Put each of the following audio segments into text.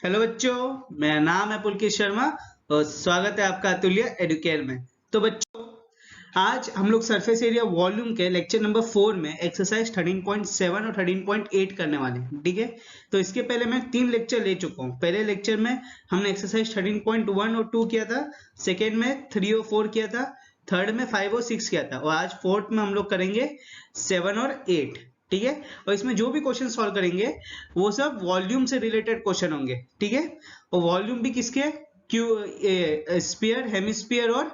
Hello बच्चों, मेरा नाम है पुलकित शर्मा और स्वागत है आपका अतुल्य एडुकेयर में। तो बच्चों, आज हम लोग सरफेस एरिया वॉल्यूम के लेक्चर नंबर 4 में एक्सरसाइज 13.7 और 13.8 करने वाले हैं। ठीक है, तो इसके पहले मैं 3 लेक्चर ले चुका हूँ। पहले लेक्चर में हमने एक्सरसाइज 13.1 और 2 किया था, सेकेंड में 3 और 4 किया था, थर्ड में 5 और 6 किया था, और आज फोर्थ में हम लोग करेंगे 7 और 8। ठीक है, और इसमें जो भी क्वेश्चन सॉल्व करेंगे वो सब वॉल्यूम से रिलेटेड क्वेश्चन होंगे। ठीक है, और वॉल्यूम भी किसके? स्फीयर, हेमिस्फीयर और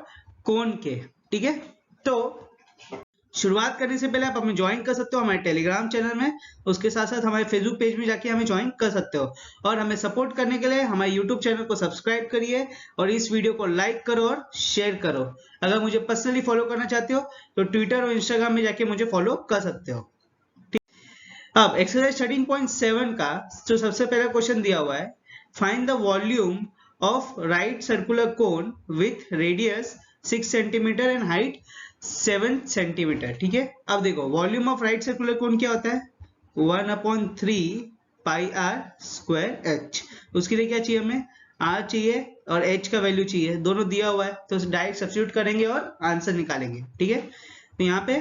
कोन के। ठीक है, तो शुरुआत करने से पहले आप हमें ज्वाइन कर सकते हो हमारे टेलीग्राम चैनल में, उसके साथ साथ हमारे फेसबुक पेज में जाके हमें ज्वाइन कर सकते हो। और हमें सपोर्ट करने के लिए हमारे यूट्यूब चैनल को सब्सक्राइब करिए और इस वीडियो को लाइक करो और शेयर करो। अगर मुझे पर्सनली फॉलो करना चाहते हो तो ट्विटर और इंस्टाग्राम में जाके मुझे फॉलो कर सकते हो। अब एक्सरसाइज 13.7 का जो सबसे पहला क्वेश्चन दिया हुआ है, find the volume of right circular cone with radius 6 centimetre and height 7 centimetre. ठीक है, अब देखो वॉल्यूम ऑफ राइट सर्कुलर कोन क्या होता है? 1/3 पाई आर स्क्वायर एच। उसके लिए क्या चाहिए हमें? आर चाहिए और एच का वैल्यू चाहिए, दोनों दिया हुआ है तो डायरेक्ट सब्स्टिट्यूट करेंगे और आंसर निकालेंगे। ठीक है, तो यहाँ पे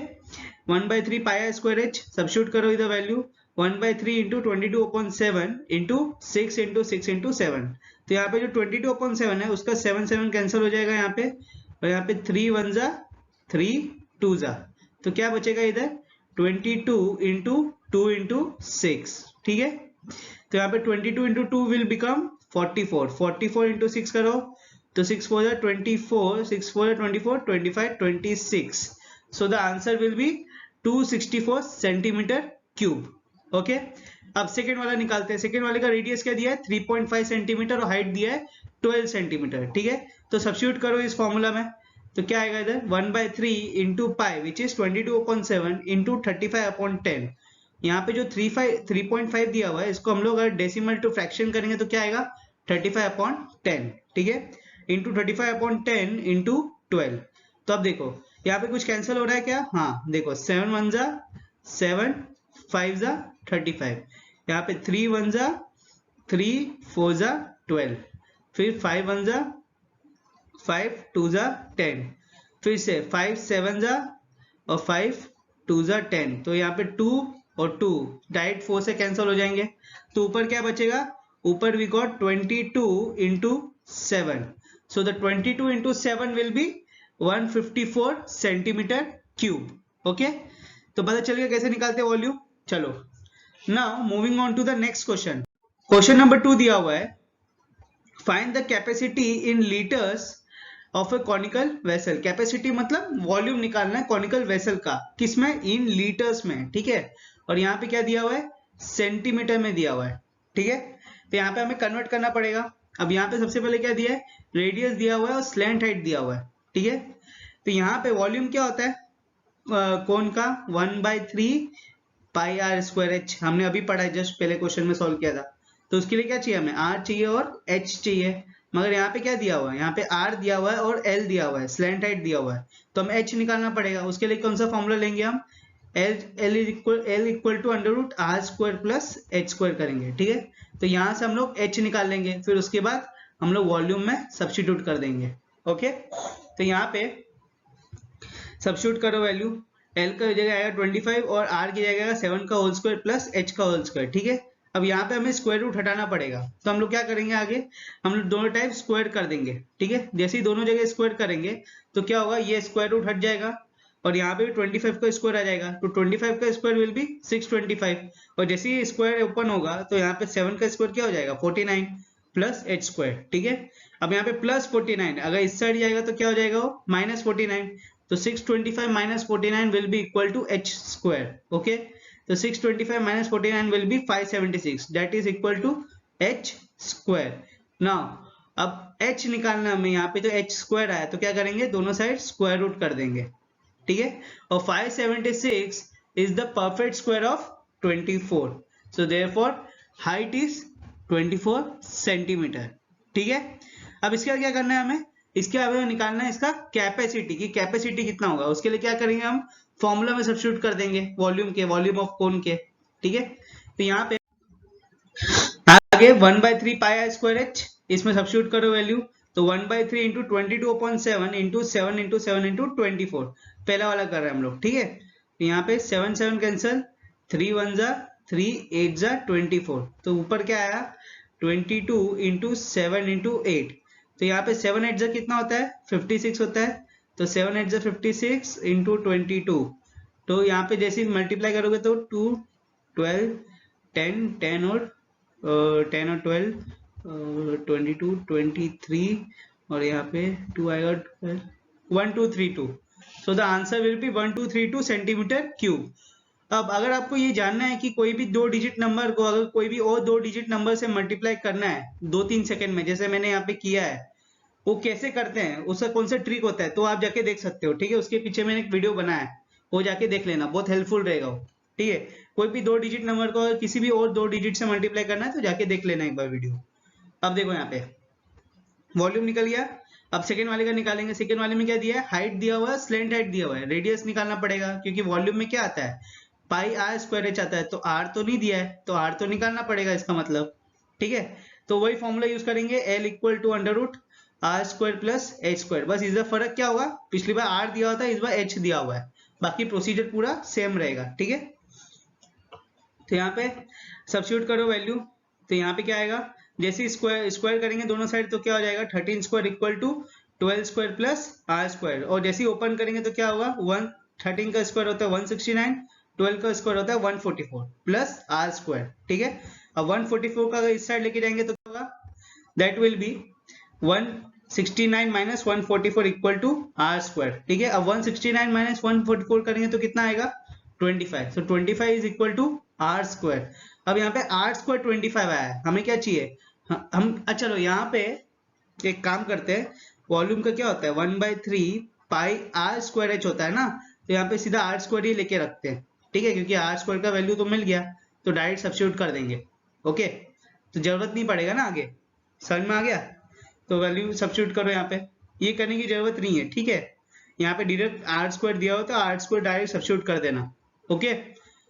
1/3 pi are square h substitute करो इधर value 1/3 into 22/7 into 6 into 6 into 7। तो यहाँ पे जो 22/7 है उसका 7 कैंसिल हो जाएगा यहाँ पे, और यहाँ पे 3 1 जा 3 2 जा, तो क्या बचेगा इधर 22 इंटू 2 इंटू 6। ठीक है, तो यहाँ पे 22 इंटू 2 विल बिकम 44, 44 इंटू 6 करो तो 6 4 जा 24, 6 4 जा 24, 25 26। So the answer will be 264 centimetre cube. Okay, अब सेकेंड वाला निकालते हैं। सेकेंड वाले का रेडियस क्या दिया है? 3.5 सेंटीमीटर और हाइट दिया है 12 सेंटीमीटर। ठीक है, तो सब्स्टिट्यूट करो इस फॉर्मूला में, तो क्या आएगा इधर 1/3 into pi which is 22/7 into 35/10। यहाँ पे जो 3.5 दिया हुआ है इसको हम लोग अगर डेसिमल टू फ्रैक्शन करेंगे तो क्या आएगा 35/10। ठीक है, इंटू 35/10 इंटू 12। तो अब देखो यहाँ पे कुछ कैंसिल हो रहा है क्या? हाँ देखो 7 1 जा 7, 5 जा 35, यहाँ पे 3 1 जा 3, 4 जा 12, फिर 5 1 जा 5 2 जा 10, फिर से 5 7 जा और 5 2 जा 10। तो यहाँ पे 2 और 2 डायरेक्ट 4 से कैंसिल हो जाएंगे, तो ऊपर क्या बचेगा? ऊपर we got 22 into 7। So the 22 into 7 will be 154 centimetre cube. Okay, तो पता चल गया कैसे निकालते हैं वॉल्यूम। चलो now moving on to the next question. Question number 2 दिया हुआ है, find the capacity in litres of a conical vessel. Capacity मतलब वॉल्यूम निकालना है कॉनिकल वेसल का, किसमें? इन लीटर्स में। ठीक है, और यहाँ पे क्या दिया हुआ है? सेंटीमीटर में दिया हुआ है। ठीक है, तो यहाँ पे हमें कन्वर्ट करना पड़ेगा। अब यहाँ पे सबसे पहले क्या दिया है? रेडियस दिया हुआ है और स्लैंट हाइट दिया हुआ है। ठीक है, तो यहाँ पे वॉल्यूम क्या होता है कौन का? 1/3 पाई आर स्क्वायर एच, हमने अभी पढ़ा है, जस्ट पहले क्वेश्चन में सॉल्व किया था। तो उसके लिए क्या चाहिए हमें? आर चाहिए और एच चाहिए, मगर यहाँ पे क्या दिया हुआ है? यहाँ पे आर दिया हुआ है और एल दिया हुआ है, स्लैंट हाइट दिया हुआ है, तो हम एच निकालना पड़ेगा। उसके लिए कौन सा फॉर्मूला लेंगे हम? L equal to under root are square plus H square करेंगे। ठीक है, तो यहाँ से हम लोग एच निकाल लेंगे, फिर उसके बाद हम लोग वॉल्यूम में सब्स्टिट्यूट कर देंगे। ओके, तो यहाँ पे सब्स्टिट्यूट करो वैल्यू, एल का जगह आएगा 25 और आर की जगह आएगा 7 का होल स्क्वायर प्लस एच का होल स्क्वायर। ठीक है, अब यहाँ पे हमें स्क्वायर रूट हटाना पड़ेगा, तो हम लोग क्या करेंगे आगे? हम लोग दोनों टाइप स्क्वायर कर देंगे। ठीक है, जैसे ही दोनों जगह स्क्वायर करेंगे तो क्या होगा? ये स्क्वायर रूट हट जाएगा और यहाँ पे भी 25 का स्क्वायर आ जाएगा, तो 25 का स्क्वायर विल बी 625, और जैसे ही स्क्वायर ओपन होगा तो यहाँ पे 7 का स्क्वायर क्या हो जाएगा? 49 प्लस एच स्क्वायर। ठीक है, अब यहाँ पे प्लस 49, अगर इस साइड जाएगा तो क्या हो जाएगा? वो माइनस 49, तो 625 minus 49 will be equal to h square. Okay, so 625 minus 49 will be 576, that is equal to h square. Now अब h निकालना हमें, यहाँ पे तो h square आया तो क्या करेंगे? दोनों साइड स्क्वायर रूट कर देंगे। ठीक है, और 576 is the perfect square of 24, so therefore height is 24 centimetre. ठीक है, अब इसका क्या करना है हमें? इसके अभी निकालना है इसका कैपेसिटी, की कैपेसिटी कितना होगा। उसके लिए क्या करेंगे? हम फॉर्मूला में सब्स्टिट्यूट कर देंगे वॉल्यूम के, वॉल्यूम ऑफ कोन के। ठीक है, तो यहाँ पे आगे 1/3 पाई आर स्क्वायर एच, इसमें सब्स्टिट्यूट करो वैल्यू, तो 1/3 इंटू 22/7 इंटू 7 इंटू 7 इंटू 24, पहला वाला कर रहे हैं हम लोग, ठीक है। तो यहाँ पे 7 7 कैंसिल, 3 1 जा 3, 8 जा 24, तो ऊपर क्या आया 22 इंटू 7 इंटू 8, तो यहाँ पे 7 8 जा कितना होता है 56 होता है, तो 7 8 जा 56 इंटू 22, तो यहाँ पे जैसे मल्टीप्लाई करोगे तो 2 12 10 10 और 10 और 12 22 23 और यहाँ पे 2 आएगा 1232, so the answer will be 1232 centimetre cube. अब अगर आपको ये जानना है कि कोई भी 2 डिजिट नंबर को अगर कोई भी और 2 डिजिट नंबर से मल्टीप्लाई करना है 2-3 सेकंड में, जैसे मैंने यहाँ पे किया है, वो कैसे करते हैं, उसका कौन सा ट्रिक होता है, तो आप जाके देख सकते हो, ठीक है। उसके पीछे मैंने एक वीडियो बनाया है, वो जाके देख लेना, बहुत हेल्पफुल रहेगा वो, ठीक है। कोई भी 2 डिजिट नंबर को किसी भी और 2 डिजिट से मल्टीप्लाई करना है तो जाके देख लेना एक बार वीडियो। अब देखो यहाँ पे वॉल्यूम निकल गया, अब सेकेंड वाले का निकालेंगे। सेकेंड वाले में क्या दिया है, हाइट दिया हुआ है, स्लेंट हाइट दिया हुआ है, रेडियस निकालना पड़ेगा क्योंकि वॉल्यूम में क्या आता है पाई आर स्क्वायर एच आता है, तो आर तो नहीं दिया है तो आर तो निकालना पड़ेगा इसका मतलब, ठीक है। तो वही फॉर्मूला यूज करेंगे, l equal to under root are square plus H square, बस इसका फर्क क्या होगा, पिछली बार आर दिया हुआ था, इस बार एच दिया हुआ है, बाकी प्रोसीजर पूरा सेम रहेगा, ठीक है। तो यहाँ पे सब्स्टिट्यूट करो वैल्यू, तो यहाँ पे क्या आएगा, जैसे स्क्वायर करेंगे दोनों साइड तो क्या हो जाएगा 13 square equal to 12 square plus r square, और जैसे ओपन करेंगे तो क्या होगा 13 का स्क्वायर होता है 169, 12 का स्क्वायर होता है 144 प्लस आर स्क्वायर, ठीक है। अब 144 का अगर इस साइड लेके जाएंगे तो क्या होगा, that will be 169 minus 144 equal to are square, ठीक है। अब 169 माइनस 144 करेंगे तो कितना आएगा 25, so 25 is equal to are square. अब यहाँ पे आर स्क्वायर 25 आया है, हमें क्या चाहिए, हम अच्छा चलो यहाँ पे एक काम करते हैं, वॉल्यूम का क्या होता है 1/3 पाई आर स्क्वायर एच होता है ना, तो यहाँ पे सीधा आर स्क्वायर ही लेके रखते हैं, ठीक है, क्योंकि आर स्क्वायर का वैल्यू तो मिल गया तो डायरेक्ट सब्स्टिट्यूट कर देंगे, ओके। तो जरूरत नहीं पड़ेगा ना आगे, समझ में आ गया, तो वैल्यू सब्स्टिट्यूट करो यहाँ पे, ये करने की जरूरत नहीं है, ठीक है। यहाँ पे डायरेक्ट आर स्क्वायर दिया हो तो आर स्क्वायर डायरेक्ट सब्स्टिट्यूट कर देना, ओके।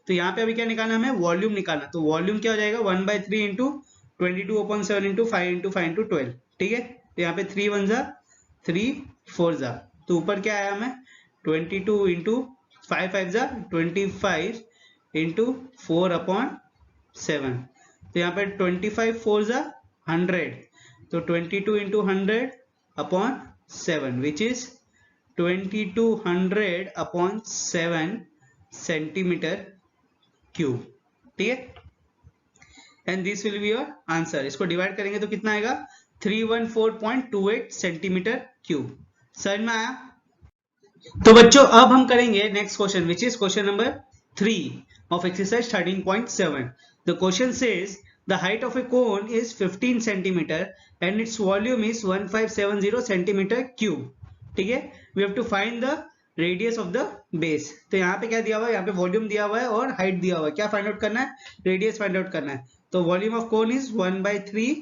तो यहाँ पे अभी क्या निकालना हमें, वॉल्यूम निकालना, तो वॉल्यूम क्या हो जाएगा 1/3 इंटू 22/7 इंटू 5 इंटू 5 इंटू 12, ठीक है। तो यहाँ पे 3 1 जा 3 4 जा, तो ऊपर क्या आया हमें 22 इंटू 5 5 जा 25 इंटू 4/7, तो यहाँ पे 25 4 जा 100, तो 22 into 100/7 which is 2200/7 centimetre cube, ठीक है। And this will be your answer, इसको डिवाइड करेंगे तो कितना आएगा 314.28 सेंटीमीटर क्यूब, समझ में आया। तो बच्चों अब हम करेंगे next question which is question number 3 of exercise 13.7। The question says the height of a cone is 15 centimetre and its volume is 1570 centimetre cube, ठीक है। We have to find the radius of the base, तो यहाँ पे क्या दिया हुआ है, यहाँ पे वॉल्यूम दिया हुआ है और हाइट दिया हुआ है, क्या फाइंड आउट करना है, रेडियस फाइंड आउट करना है। तो volume of cone is 1/3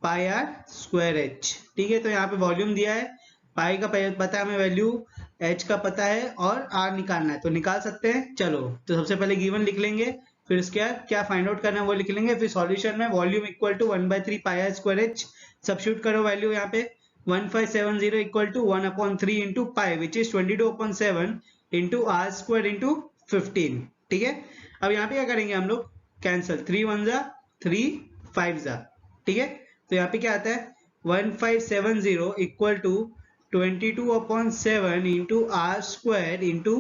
pi are square h, ठीक है। तो यहाँ पे वॉल्यूम दिया है, पाई का पता है हमें वैल्यू, एच का पता है और आर निकालना है, तो निकाल सकते हैं। चलो तो सबसे पहले गिवन लिख लेंगे, फिर उसके बाद क्या फाइंड आउट करना है वो लिख लेंगे, फिर सॉल्यूशन में volume equal to 1/3 pi are square h, substitute करो वैल्यू यहाँ पे 1570 equal to 1/3 into pi which is 22/7 into are square into 15, ठीक है। अब यहाँ पे क्या करेंगे हम लोग, कैंसिल, 3 1 जा 3 5 जा, ठीक है। तो यहाँ पे क्या आता है 1570 equal to 22/7 into are square into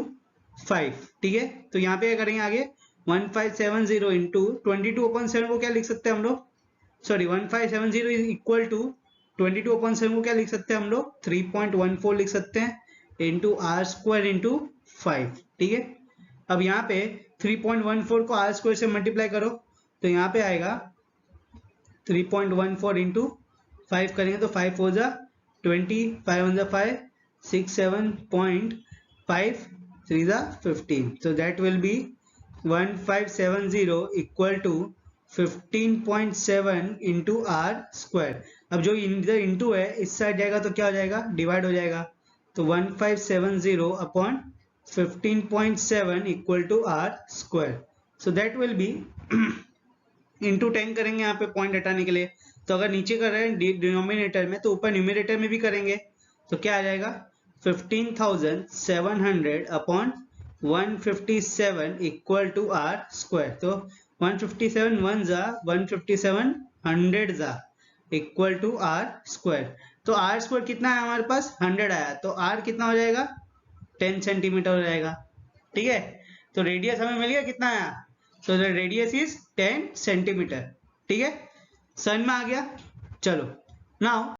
5, ठीक है। तो यहाँ पे क्या करेंगे आगे 1570 इंटू 22/7 को क्या लिख सकते हैं हम लोग, सॉरी 1570 इज इक्वल टू 22/7 को क्या लिख सकते हैं हम लोग 3.14 लिख सकते हैं इंटू आर स्क्वायर इंटू 5, ठीक है। अब यहाँ पे 3.14 को आर स्क्वायर से मल्टीप्लाई करो तो यहाँ पे आएगा 3.14 इंटू 5 करेंगे तो 5 4 जा 20, 5 1 जा 5, 6 7.5, 3 जा 15, so that will be 1570 equal to 15.7 into are square. अब जो इधर इंटू है इस साइड जाएगा तो क्या हो जाएगा, डिवाइड हो जाएगा, तो 1570 upon 15.7 equal to are square, so that will be into 10 करेंगे यहाँ पे पॉइंट हटाने के लिए। तो अगर नीचे कर रहे हैं डिनोमिनेटर में तो ऊपर न्यूमरेटर में भी करेंगे। तो क्या आ जाएगा 15,700 upon 157 equal to are square. तो 157 1 जा 157 100 जा इक्वल टू आर स्क्वायर। तो आर स्क्वायर कितना है हमारे पास 100 आया, तो आर कितना हो जाएगा 10 सेंटीमीटर हो जाएगा। ठीक है, तो रेडियस हमें मिल गया कितना आया, तो द रेडियस इज 10 सेंटीमीटर। ठीक है, समझ में आ गया। चलो now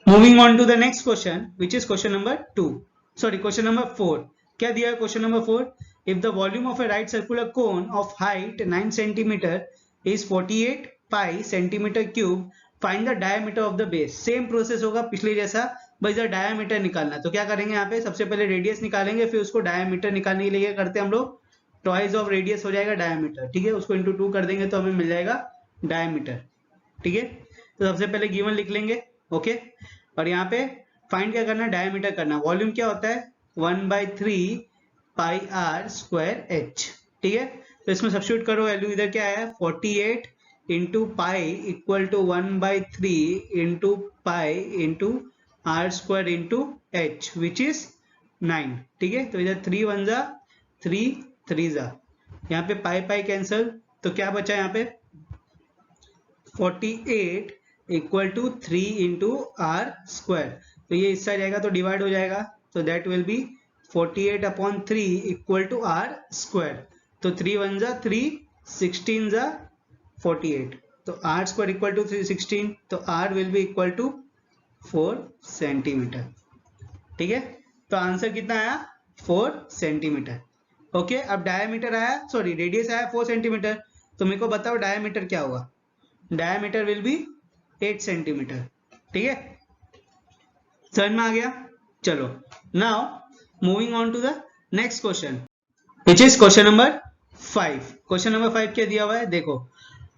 moving on to the next question which is question number 2, sorry question number 4। क्या दिया है question number 4, if the volume of a right circular cone of height 9 centimetre is 48 pi centimetre cube, find the diameter of the base. Same process होगा पिछले जैसा, बस इधर diameter निकालना। तो क्या करेंगे यहाँ पे, सबसे पहले रेडियस निकालेंगे, फिर उसको डायमीटर निकालने के लिए क्या करते हैं हम लोग, ट्वाइस ऑफ रेडियस हो जाएगा डायमीटर। ठीक है, उसको इंटू 2 कर देंगे तो हमें मिल जाएगा डायमीटर। ठीक है, तो सबसे पहले गिवन लिख लेंगे। ओके, और यहाँ पे फाइंड क्या करना, डायमीटर करना। वॉल्यूम क्या होता है 1/3 पाई आर स्क्वायर एच। ठीक है, तो इसमें सब्स्टिट्यूट करो, वैल्यू इधर क्या है 48 into pi equal to 1/3 into pi into are square into h which is 9। ठीक है, तो इधर 3 1 जा 3 3 जा, यहाँ पे पाई पाई कैंसल, तो क्या बचा यहाँ पे 48 equal to 3 into are square. तो ये इस साइड जाएगा तो डिवाइड हो जाएगा, तो that will be 48 upon 3 equal to are square. तो 3 1 जा 3, 16 जा 48, तो आर स्क्वायर इक्वल टू 316, तो r will be equal to 4 centimetre. ठीक है, तो आंसर कितना आया 4 सेंटीमीटर। ओके, अब डायमीटर आया, सॉरी रेडियस आया 4 सेंटीमीटर, तो मेरे को बताओ डायमीटर क्या होगा। Diameter will be 8 centimetre. ठीक है, समझ में आ गया। चलो now moving on to the next question which is question number 5। Question number 5 क्या दिया हुआ है देखो,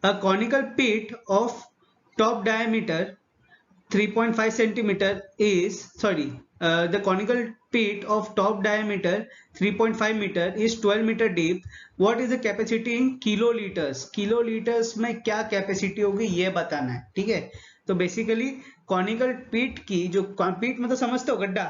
a conical pit of top diameter 3.5 centimeter is the conical pit of top diameter 3.5 meter is 12 meter deep. What is the capacity in kiloliters? kiloliters में क्या capacity होगी ये बताना है। ठीक है, तो बेसिकली कॉनिकल पीट की जो पीट मतलब समझते हो गड्ढा,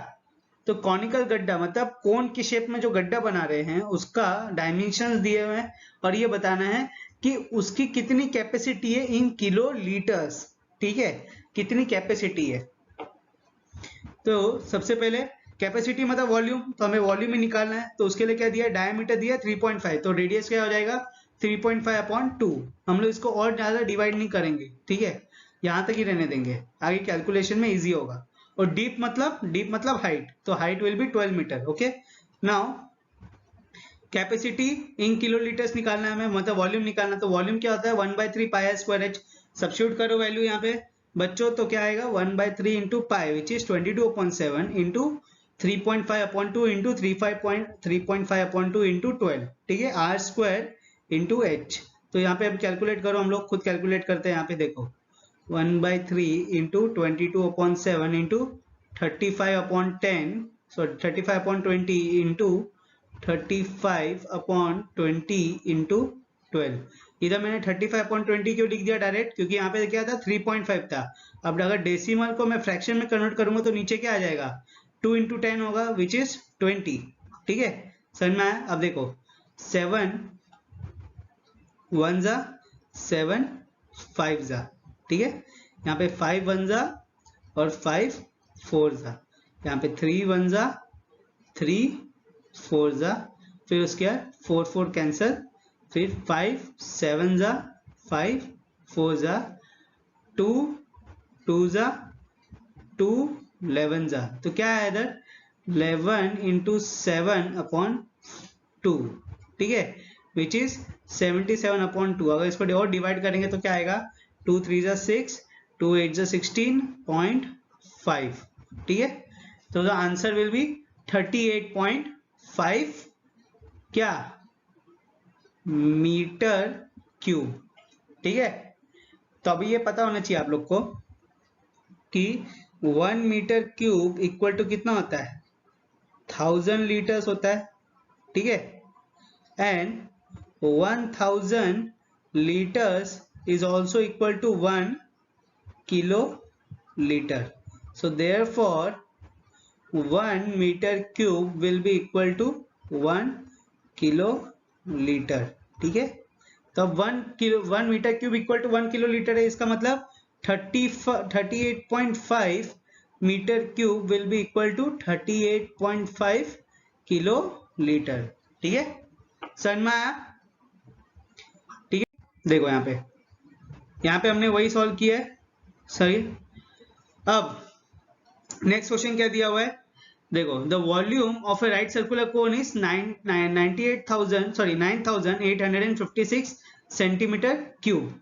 तो कॉनिकल गड्ढा मतलब कोन की शेप में जो गड्ढा बना रहे हैं उसका डायमेंशंस दिए हुए हैं और ये बताना है कि उसकी कितनी कैपेसिटी है इन किलो लीटर्स। ठीक है, कितनी कैपेसिटी है। तो सबसे पहले कैपेसिटी मतलब वॉल्यूम, तो हमें वॉल्यूम ही निकालना है, तो उसके लिए क्या दिया है डायमीटर दिया 3.5, तो रेडियस क्या हो जाएगा 3.5 अपॉन 2। हम लोग इसको और ज्यादा डिवाइड नहीं करेंगे। ठीक है, यहां तक ही रहने देंगे, आगे कैलकुलेशन में इजी होगा। और डीप मतलब हाइट, तो height will be 12 metre. Okay, now capacity in kilolitres निकालना है हमें, मतलब वॉल्यूम निकालना, तो वॉल्यूम क्या होता है 1/3 पाई स्क्वायर एच। सब्स्टिट्यूट करो वैल्यू यहाँ पे बच्चों, तो क्या आएगा 1/3 into pi which is 22/7 into 3.5 upon 2 into 3.5 upon 2 into 12। ठीक है, आर स्क्वायर इंटू एच। तो यहाँ पे अब कैलकुलेट करो, हम लोग खुद कैलकुलेट करते हैं। यहाँ पे देखो 1/3 into 22/7 into 35/10, sorry 35/20 into 35/20 into 12। इधर मैंने 35/20 क्यों लिख दिया डायरेक्ट, क्योंकि यहाँ पे क्या था 3.5 था। अब अगर डेसिमल को मैं फ्रैक्शन में कन्वर्ट करूंगा तो नीचे क्या आ जाएगा 2 इंटू 10 होगा विच इज 20। ठीक है, समझ में आया। अब देखो 7 1 जा 7 5 जा। ठीक है, यहाँ पे 5 1 जा और 5 4 जा, यहाँ पे 3 1 जा 3 4 जा, फिर उसके बाद 4 4 कैंसल, फिर 5 7 जा 5 4 जा 2 2 जा 2 11 जा, तो क्या है इधर 11 इंटू 7 अपॉन 2। ठीक है, विच इज 77/2। अगर इसको और डिवाइड करेंगे तो क्या आएगा 2 3 जा 6 2 8 जा 16.5। ठीक है, तो द आंसर विल बी 38.5 क्या मीटर क्यूब। ठीक है, तो अभी ये पता होना चाहिए आप लोग को कि 1 मीटर क्यूब इक्वल टू कितना होता है 1000 लीटर्स होता है। ठीक है, and 1000 litres is also equal to 1 kiloliter. So therefore 1 meter cube will be equal to 1 kiloliter. ठीक है, तो 1 metre cube equal to 1 kilolitre है, इसका मतलब 38.5 metre cube will be equal to 38.5 kilolitre. ठीक है, समझ में आया? ठीक है, देखो यहाँ पे हमने वही सॉल्व किया है. सही. अब नेक्स्ट क्वेश्चन क्या दिया हुआ है, देखो. The volume of a right circular cone is 9856 centimetre cube.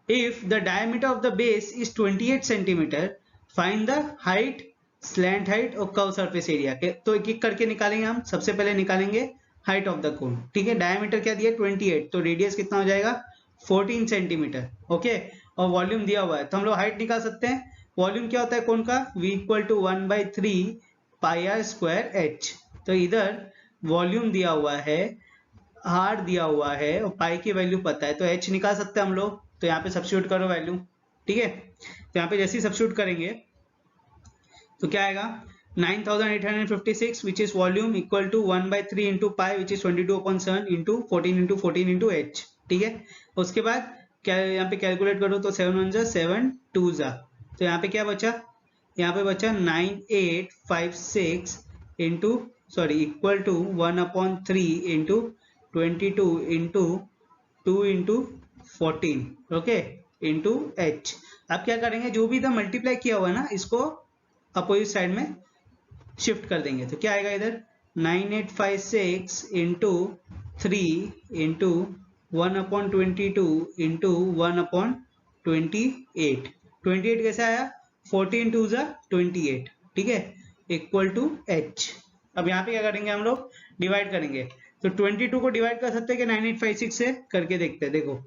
If the diameter of the base is 28 centimetre, find the height, slant height और कर्व सरफेस एरिया. तो एक एक करके निकालेंगे हम. सबसे पहले निकालेंगे हाइट ऑफ द कोन. ठीक है, डायमीटर क्या दिया 28, तो रेडियस कितना हो जाएगा 14 सेंटीमीटर. ओके, और वॉल्यूम दिया हुआ है, तो हम लोग हाइट निकाल सकते हैं. वॉल्यूम क्या होता है कोन का, v equal to 1/3 pi are square h. तो इधर वॉल्यूम दिया हुआ है, r दिया हुआ है और पाई की वैल्यू पता है, तो h निकाल सकते हैं हम लोग. तो यहाँ पे सब्स्टिट्यूट करो वैल्यू. ठीक है, तो यहाँ पे जैसे ही सब्स्टिट्यूट करेंगे तो क्या आएगा 9856 which is volume equal to 1/3 into pi which is 22/7 into 14 into 14 into h. ठीक है, उसके बाद क्या यहाँ पे कैलकुलेट करो तो 7 1 जा 7 2 जा, तो यहाँ पे क्या बचा, यहाँ पे बचा 9856 into equal to 1/3 into 22 into 2 into 14. Okay, into h. अब क्या करेंगे, जो भी इधर मल्टीप्लाई किया हुआ है ना, इसको अपोजिट साइड में शिफ्ट कर देंगे. तो क्या आएगा इधर 9856 इंटू 3 इंटू 1/22 इंटू 1/28. 28 कैसे आया, 14 2 जा 28. ठीक है, इक्वल टू h. अब यहाँ पे क्या करेंगे हम लोग, डिवाइड करेंगे. तो 22 को डिवाइड कर सकते हैं कि 9856 से, करके देखते हैं. देखो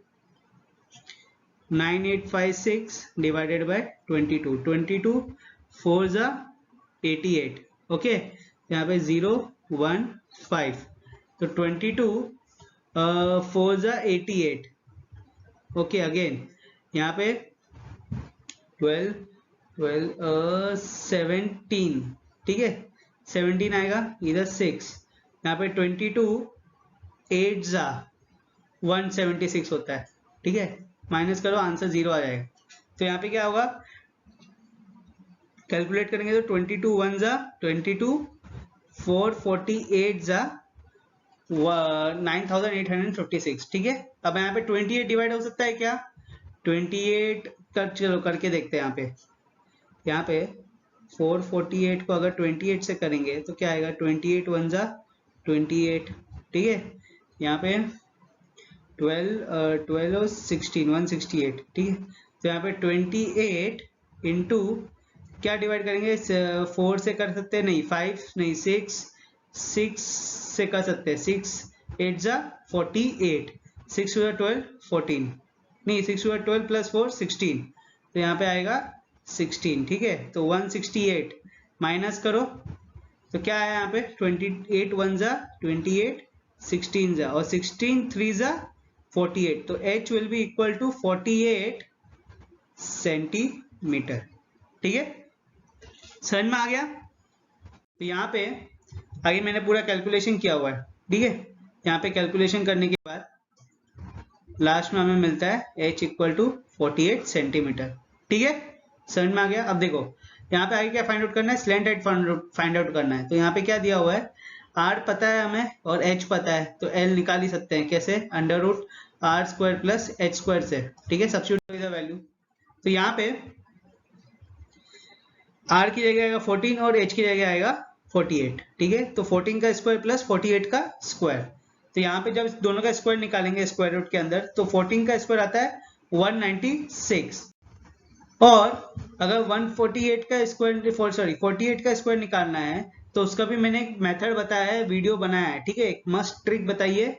9856 डिवाइडेड बाय 22, 22 4 जा 88. ओके, यहाँ पे 0 1 5, तो 22 4 जा 88. ओके, अगेन यहाँ पे 12 17. ठीक है, 17 आएगा इधर 6. यहाँ पे 22 8 जा 176 होता है. ठीक है, माइनस करो, आंसर 0 आ जाएगा. तो यहाँ पे क्या होगा, कैलकुलेट करेंगे तो 22 1 जा 22, 4 48 जा 9856. ठीक है, अब यहाँ पे 28 डिवाइड हो सकता है क्या, 28 चलो करके देखते हैं. यहाँ पे 448 को अगर 28 से करेंगे तो क्या आएगा, 28 1 जा 28. ठीक है, यहाँ पे 12 और 16 168. ठीक है, तो यहाँ पे 28 इंटू क्या डिवाइड करेंगे, 4 से कर सकते हैं, नहीं 5 नहीं 6 से कर सकते हैं. 6 8 जा 48, 6 हुआ 12 14, नहीं 6 हुआ 12 प्लस 4 16, तो यहाँ पे आएगा 16. ठीक है, तो 168 माइनस करो तो क्या आया यहाँ पे 28 1 जा 28, 16 जा और 16 3 जा 48, तो h will be equal to 48 centimetre. ठीक है, समझ में आ गया. तो यहाँ पे आगे मैंने पूरा कैलकुलेशन किया हुआ है. ठीक है, यहाँ पे कैलकुलेशन करने के बाद लास्ट में हमें मिलता है h इक्वल टू 48 सेंटीमीटर. ठीक है, समझ में आ गया. अब देखो यहाँ पे आगे क्या फाइंड आउट करना है, स्लैंट हाइट फाइंड आउट करना है. तो यहाँ पे क्या दिया हुआ है, r पता है हमें और h पता है, तो l निकाल ही सकते हैं. कैसे, under root r square plus h square से. ठीक है, सब्स्टिट्यूट द वैल्यू. तो यहाँ पे r की जगह आएगा 14 और h की जगह आएगा 48. ठीक है, तो 14 का स्क्वायर प्लस 48 का स्क्वायर. तो यहाँ पे जब दोनों का स्क्वायर निकालेंगे स्क्वायर रूट के अंदर, तो 14 का स्क्वायर आता है 196, और अगर 148 का स्क्वायर 48 का स्क्वायर निकालना है तो उसका भी मैंने एक मेथड बताया है, वीडियो बनाया है. ठीक है, एक मस्त ट्रिक बताइए.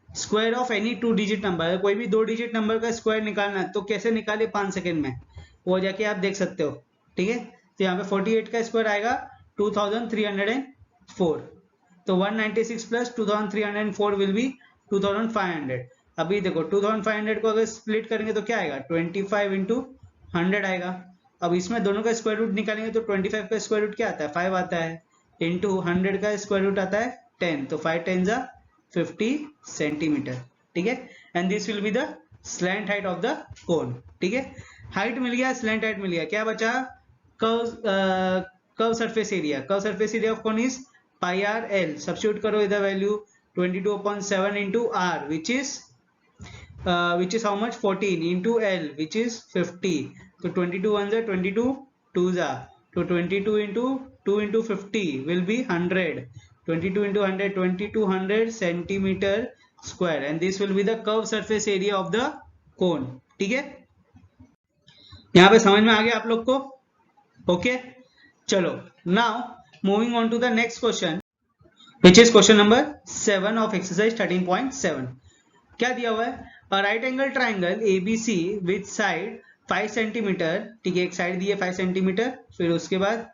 Square of any 2 digit number, कोई भी 2 डिजिट नंबर का स्क्वायर निकालना है तो कैसे निकाले 5 सेकंड में, वो जाके आप देख सकते हो. ठीक है, तो यहाँ पे 48 का स्क्वायर आएगा 2304, तो 196 प्लस 2304 विल बी 2500. अभी देखो 2500 को अगर स्प्लिट करेंगे तो क्या आएगा 25 इंटू 100 आएगा। अब इसमें दोनों का स्क्वायर रूट निकालेंगे तो 25 का स्क्वायर रूट क्या आता है 5 आता है, इंटू 100 का स्क्वायर रूट आता है 10, तो 5 10 जा 50 सेंटीमीटर, ठीक है। And this will be the slant height of the cone, ठीक है। हाइट मिल गया, स्लैंट हाइट मिल गया, क्या बचा curve surface area. Curve surface area of cone is pi R L, substitute करो इधर value 22/7 into r which is how much 14 into L which is 50, so 22 1s are 22 2s are, so 22 into 2 into 50 will be 100, 22 into 100 2200 centimeter square, and this will be the curved surface area of the cone, ठीक है। यहाँ पे समझ में आ गया आप लोग को, ओके। चलो now moving on to the next question which is question number 7 of exercise 13.7। क्या दिया हुआ है, a right angle triangle ABC with side 5 centimetre, ठीक है, एक साइड दी है 5 सेंटीमीटर, फिर उसके बाद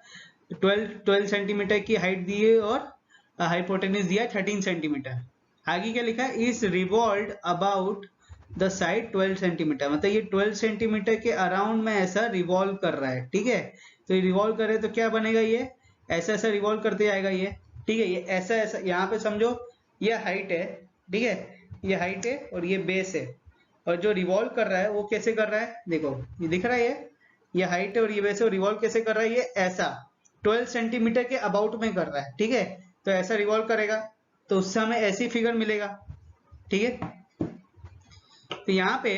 12 सेंटीमीटर की हाइट दी है और हाइपोटेन्यूज दिया है 13 सेंटीमीटर। आगे क्या लिखा है, is revolve about the side 12 centimetre, मतलब ये 12 सेंटीमीटर के अराउंड में ऐसा रिवॉल्व कर रहा है, ठीक है। तो ये रिवॉल्व करे तो क्या बनेगा, ये ऐसा ऐसा रिवॉल्व करते जाएगा ये, ठीक है। ये ऐसा ऐसा, यहाँ पे समझो ये हाइट है, ठीक है, ये हाइट है और ये बेस है, और जो रिवॉल्व कर रहा है वो कैसे कर रहा है, देखो ये दिख रहा है, ये हाइट है और ये बेस है, और रिवॉल्व कैसे कर रहा है, ये ऐसा 12 सेंटीमीटर के अबाउट में कर रहा है, ठीक है। तो ऐसा रिवॉल्व करेगा तो उससे हमें ऐसी फिगर मिलेगा, ठीक है। तो यहाँ पे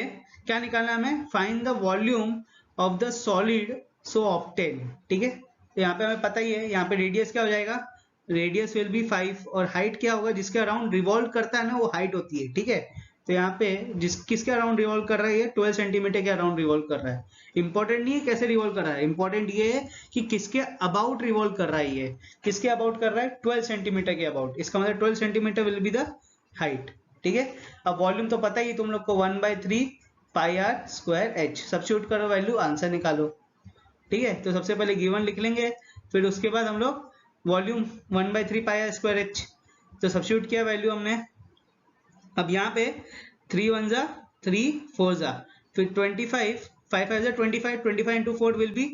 क्या निकालना है हमें, find the volume of the solid so obtain, ठीक है। तो यहाँ पे हमें पता ही है, यहाँ पे रेडियस क्या हो जाएगा, रेडियस विल बी 5, और हाइट क्या होगा, जिसके अराउंड रिवॉल्व करता है ना वो हाइट होती है, ठीक है। तो यहाँ पे किसके अराउंड रिवॉल्व कर रहा है, ये 12 सेंटीमीटर के अराउंड रिवॉल्व कर रहा है। इंपॉर्टेंट नहीं है कैसे रिवॉल्व कर रहा है, इंपॉर्टेंट ये है कि किसके अबाउट रिवॉल्व कर रहा है, ये किसके अबाउट कर रहा है 12 सेंटीमीटर के अबाउट, इसका मतलब 12 centimetre will be the height, ठीक है। अब वॉल्यूम तो पता ही तुम लोग को 1/3 pi are square h, substitute करो वैल्यू, आंसर निकालो, ठीक है। तो सबसे पहले गिवन लिख लेंगे, फिर उसके बाद हम लोग volume 1/3 pi are square H, तो सब्स्टिट्यूट किया वैल्यू हमने। अब यहाँ पे 3 1 जा 3 4 जा, फिर 25 5 5 जा 25, 25 इंटू 4 विल बी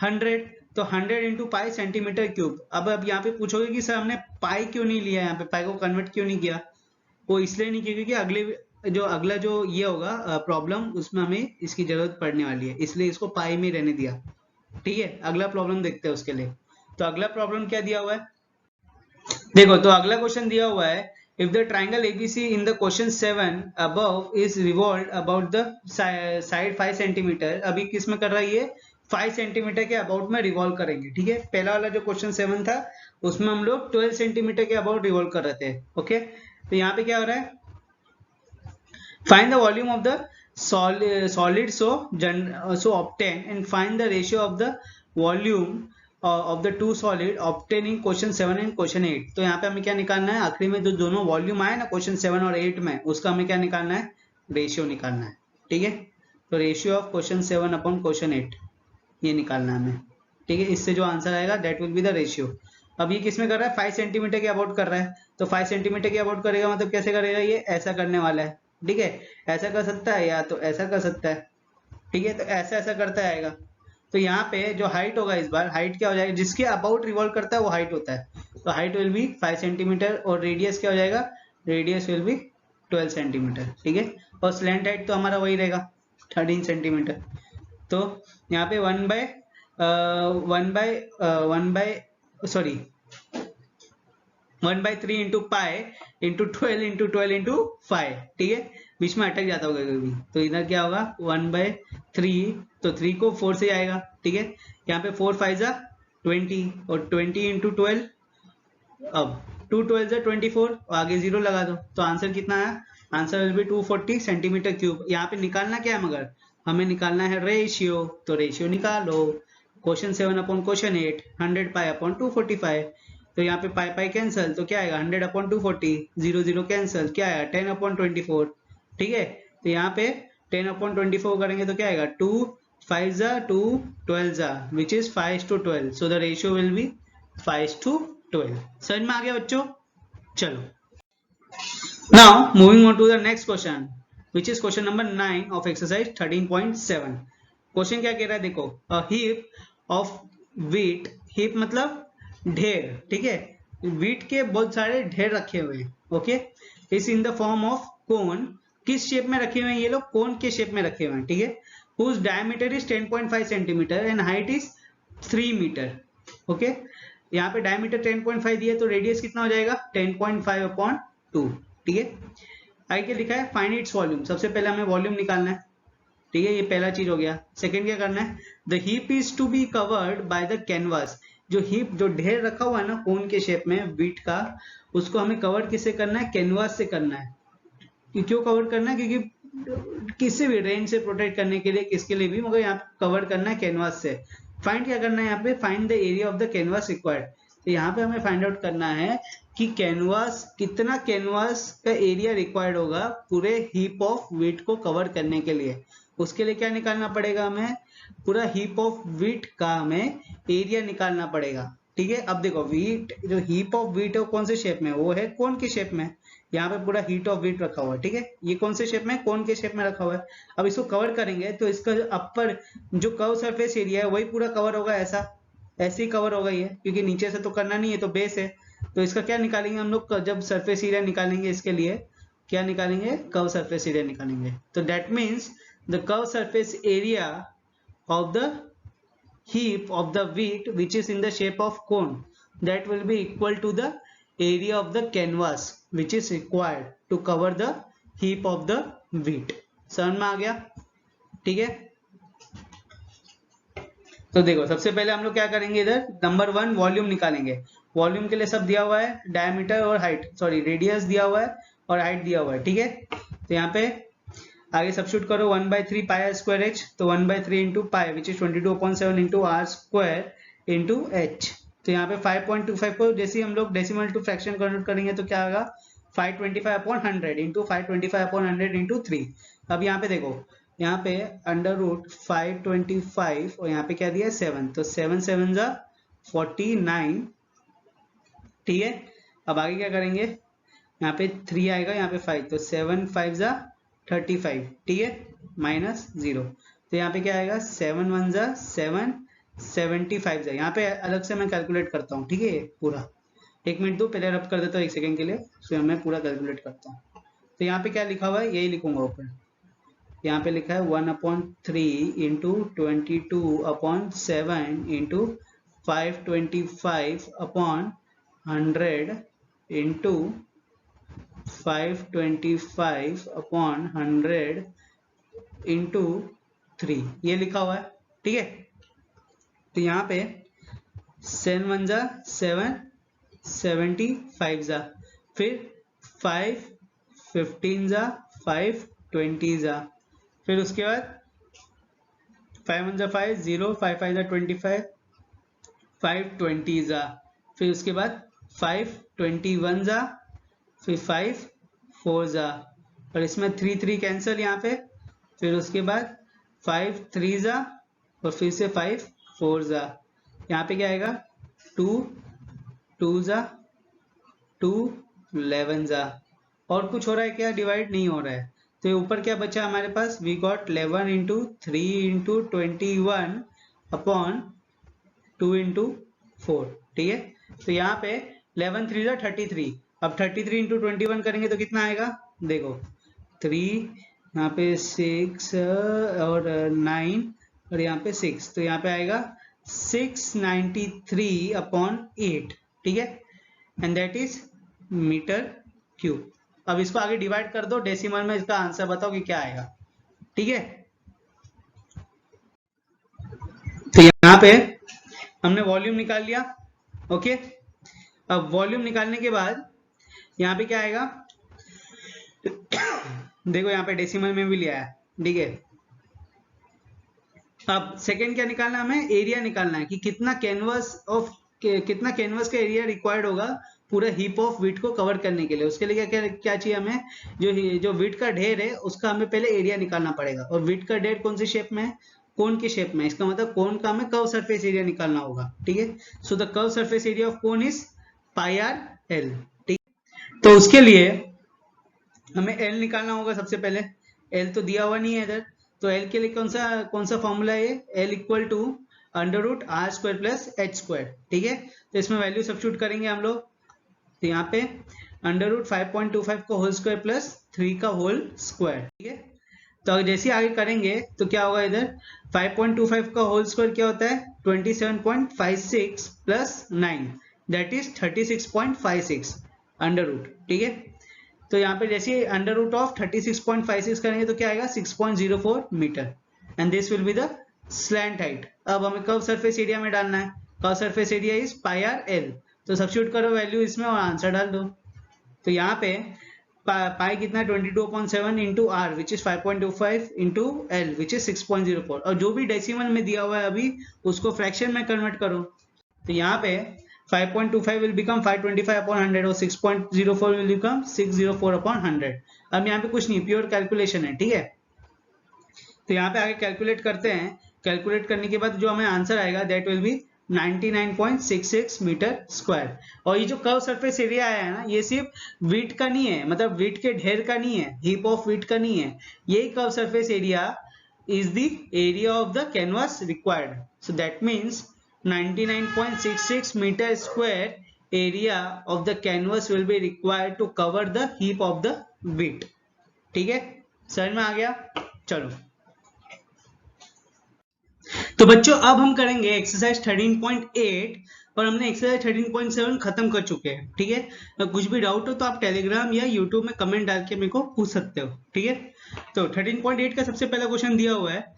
100, तो 100 इंटू पाई सेंटीमीटर क्यूब। अब यहाँ पे पूछोगे कि सर हमने पाई क्यों नहीं लिया, यहाँ पे पाई को कन्वर्ट क्यों नहीं किया, वो इसलिए नहीं किया क्योंकि अगला जो ये होगा प्रॉब्लम, उसमें हमें इसकी जरूरत पड़ने वाली है, इसलिए इसको पाई में रहने दिया, ठीक है। अगला प्रॉब्लम देखते हैं उसके लिए। तो अगला प्रॉब्लम क्या दिया हुआ है, देखो तो अगला क्वेश्चन दिया हुआ है, if the triangle ABC in the question 7 above is revolve about the side 5 centimetre, अभी किस में कर रहा है ये 5 सेंटीमीटर के अबाउट में रिवॉल्व करेंगे, ठीक है। पहला वाला जो क्वेश्चन 7 था उसमें हम लोग 12 सेंटीमीटर के अबाउट रिवॉल्व कर रहे थे, ओके। तो यहाँ पे क्या हो रहा है, find the volume of the solid so obtain and find the ratio of the volume of the two solid obtained in question 7 and question 8। तो यहाँ पे हमें क्या निकालना है, आखिरी में जो दोनों वॉल्यूम आए ना क्वेश्चन 7 और 8 में, उसका हमें क्या निकालना है, रेशियो निकालना है, ठीक है। तो ratio of question 7 upon question 8 ये निकालना है हमें, ठीक है। इससे जो आंसर आएगा that will be the ratio. अब ये किसमें कर रहा है, 5 सेंटीमीटर के अबाउट कर रहा है, तो 5 सेंटीमीटर के अबाउट करेगा मतलब कैसे करेगा, ये ऐसा करने वाला है, ठीक है। ऐसा कर सकता है या तो ऐसा कर सकता है, ठीक है। तो ऐसा ऐसा करता आएगा, तो यहाँ पे जो हाइट होगा, इस बार हाइट क्या हो जाएगा, जिसके अबाउट रिवॉल्व करता है वो हाइट होता है, तो हाइट विल बी 5 सेंटीमीटर, और रेडियस क्या हो जाएगा, रेडियस विल बी 12 सेंटीमीटर, ठीक है। और स्लैंट हाइट तो हमारा वही रहेगा 13 सेंटीमीटर। तो यहाँ पे 1/3 into pi into 12 into 12 into 5, ठीक है। बीच में अटक जाता होगा कभी, तो इधर क्या होगा 1/3, तो 3 को 4 से आएगा, ठीक है। यहाँ पे 4 5 जा 20, और 20 इंटू 12, अब 2 12 जा 24, और आगे 0 लगा दो, तो आंसर कितना है, answer will be 240 centimetre cube. यहाँ पे निकालना क्या है, मगर हमें निकालना है रेशियो, तो रेशियो निकालो, question 7 upon question 8 100 pi upon 245, तो यहाँ पे पाई पाई कैंसिल, तो क्या आएगा 100 अपॉन 240, 0 0 कैंसिल, क्या आएगा 10 अपॉन 24, ठीक है। तो यहाँ पे 10 अपॉन 24 करेंगे तो क्या आएगा 2 5 जा 2 12 जा which is 5:12, so the ratio will be 5:12। समझ में आ गया बच्चों, चलो now moving on to the next question which is question number 9 of exercise 13.7। क्वेश्चन क्या कह रहा है देखो, a heap of wheat, heap मतलब ढेर, ठीक है, व्हीट के बहुत सारे ढेर रखे हुए हैं, okay, is in the form of cone, किस शेप में रखे हुए हैं ये लोग, कोन के शेप में रखे हुए हैं, ठीक है, whose diameter is 10.5 centimetre and height is 3 metre, okay, यहाँ पे डायमीटर 10.5 दिया तो रेडियस कितना हो जाएगा 10.5/2, ठीक है। आगे क्या लिखा है, फाइंड इट्स वॉल्यूम, सबसे पहले हमें वॉल्यूम निकालना है, ठीक है, ये पहला चीज हो गया। सेकंड क्या करना है, the heap is to be covered by the canvas, जो हीप जो ढेर रखा हुआ है ना कोन के शेप में व्हीट का, उसको हमें कवर किससे करना है, कैनवास से करना है। क्यों कवर करना है, क्योंकि किसी भी रेन से प्रोटेक्ट करने के लिए, किसके लिए भी, मगर यहाँ पे कवर करना है कैनवास से। फाइंड क्या करना है यहाँ पे, find the area of the canvas required, तो यहाँ पे हमें फाइंड आउट करना है कि कैनवास, कितना कैनवास का एरिया रिक्वायर्ड होगा पूरे हीप ऑफ व्हीट को कवर करने के लिए। उसके लिए क्या निकालना पड़ेगा, हमें पूरा हीप ऑफ व्हीट का हमें एरिया निकालना पड़ेगा, ठीक है। अब देखो व्हीट, जो हीप ऑफ व्हीट है वो कौन से शेप में, वो है कोन के शेप में, यहाँ पे पूरा हीट ऑफ व्हीट रखा हुआ है, ठीक है, ये कौन से शेप में, कोन के शेप में रखा हुआ है। अब इसको कवर करेंगे तो इसका अपर जो कर्व सरफेस एरिया है वही पूरा कवर होगा, ऐसा ऐसे ही कवर होगा ये, क्योंकि नीचे से तो करना नहीं है, तो बेस है, तो इसका क्या निकालेंगे हम लोग, जब सरफेस एरिया निकालेंगे इसके लिए क्या निकालेंगे, कर्व सरफेस एरिया निकालेंगे। तो that means the curve surface area of the heap of the wheat which is in the shape of cone, that will be equal to the area of the canvas which is required to cover the heap of the wheat। समझ में आ गया, ठीक है। तो देखो सबसे पहले हम लोग क्या करेंगे, इधर नंबर 1 वॉल्यूम निकालेंगे। वॉल्यूम के लिए सब दिया हुआ है, डायमीटर और हाइट, सॉरी रेडियस दिया हुआ है और हाइट दिया हुआ है, ठीक है। तो यहाँ पे आगे सब्स्टिट्यूट करो 1/3 पाई आर स्क्वायर एच, तो 1/3 into pi which is 22/7 into are square into H. तो यहाँ पे 5.25 को जैसे हम लोग डेसिमल टू फ्रैक्शन कन्वर्ट करेंगे तो क्या होगा 525/100 इंटू 525/100 इंटू 3। अब यहाँ पे देखो, यहाँ पे अंडर रूट 525 और यहाँ पे क्या दिया 7, तो 7 7 जा 49, ठीक है। अब आगे क्या करेंगे, यहाँ पे 3 आएगा, यहाँ पे 5, तो 7 5 जा 35, ठीक है, माइनस 0, तो यहाँ पे क्या आएगा 7 1 जा 7 75 जा, यहाँ पे अलग से मैं कैलकुलेट करता हूँ, ठीक है, पूरा 1 मिनट दो, पहले रब कर देता हूँ 1 सेकंड के लिए, फिर मैं पूरा कैलकुलेट करता हूँ। तो यहाँ पे क्या लिखा हुआ है यही लिखूंगा ऊपर, यहाँ पे लिखा है 1/3 इंटू 22/7 इंटू 525/100 इंटू 525/100 इंटू 3, ये लिखा हुआ है, ठीक है। तो यहाँ पे 7 1 जा 7 75 जा, फिर 5 15 जा 5 20 जा, फिर उसके बाद 5 1 जा 5 0 5 5 जा 25 5 20 जा, फिर उसके बाद 5 21 जा, फिर 5 4 जा, और इसमें 3 3 कैंसिल यहाँ पे, फिर उसके बाद 5 3 जा और फिर से 5 4 जा, यहाँ पे क्या आएगा 2 2 जा 2 11 जा, और कुछ हो रहा है क्या, डिवाइड नहीं हो रहा है, तो ऊपर क्या बचा हमारे पास, we got 11 into 3 into 21 upon 2 into 4, ठीक है। तो यहाँ पे 11 3 जा 33, अब 33 इंटू 21 करेंगे तो कितना आएगा, देखो 3 यहाँ पे 6 और 9 और यहाँ पे 6, तो यहाँ पे आएगा 693/8, ठीक है, and that is metre cube. अब इसको आगे डिवाइड कर दो डेसिमल में, इसका आंसर बताओ कि क्या आएगा, ठीक है। तो यहाँ पे हमने वॉल्यूम निकाल लिया, ओके। अब वॉल्यूम निकालने के बाद यहाँ पे क्या आएगा देखो यहाँ पे डेसिमल में भी लिया है, ठीक है। अब सेकंड क्या निकालना है, हमें एरिया निकालना है कि कितना कैनवास का एरिया रिक्वायर्ड होगा पूरा हीप ऑफ व्हीट को कवर करने के लिए। उसके लिए क्या चाहिए हमें, जो व्हीट का ढेर है उसका हमें पहले एरिया निकालना पड़ेगा, और व्हीट का ढेर कौन सी शेप में है, कोन के शेप में, इसका मतलब कोन का हमें कर्व सरफेस एरिया निकालना होगा, ठीक है। So the curve surface area of cone is pi R L, ठीक। तो उसके लिए हमें एल निकालना होगा, सबसे पहले एल तो दिया हुआ नहीं है इधर, तो एल के लिए कौन सा फॉर्मूला है ये, L equal to under root are square plus H square, ठीक है। तो इसमें वैल्यू सब्स्टिट्यूट करेंगे हम लोग, तो यहाँ पे अंडर रूट 5.25 का होल स्क्वायर प्लस 3 का होल स्क्वायर, ठीक है। तो अगर जैसे आगे करेंगे तो क्या होगा, इधर 5.25 का होल स्क्वायर क्या होता है 27.56 plus 9 that is 36.56 under root, ठीक है। तो यहाँ पे जैसे अंडर रूट ऑफ 36.56 करेंगे तो क्या आएगा 6.04 metre and this will be the slant height. अब हमें कर्व सरफेस एरिया में डालना है, curve surface area is pi R L, तो सब्स्टिट्यूट करो वैल्यू इसमें और आंसर डाल दो। तो यहाँ पे पाई कितना 22/7 into R which is 5.25 into L which is 6.04, और जो भी डेसिमल में दिया हुआ है अभी उसको फ्रैक्शन में कन्वर्ट करो। तो यहाँ पे 5.25 will become 525/100 और 6.04 will become 604/100। अब यहाँ पे कुछ नहीं, प्योर कैलकुलेशन है, ठीक है। तो यहाँ पे आगे कैलकुलेट करते हैं, कैलकुलेट करने के बाद जो हमें आंसर आएगा that will be 99.66 metre square. और ये जो कर्व सरफेस एरिया आया है ना, ये सिर्फ विड्थ का नहीं है, मतलब विड्थ के ढेर का नहीं है, हीप ऑफ विड्थ का नहीं है, ये curve surface area is the area of the canvas required. So that means 99.66 meter square area of the canvas will be required to cover the heap of the width, ठीक है, समझ में आ गया। चलो तो बच्चों अब हम करेंगे एक्सरसाइज 13.8 और हमने एक्सरसाइज 13.7 खत्म कर चुके हैं, ठीक है। कुछ भी डाउट हो तो आप टेलीग्राम या यूट्यूब में कमेंट डाल के मेरे को पूछ सकते हो, ठीक है। तो 13.8 का सबसे पहला क्वेश्चन दिया हुआ है,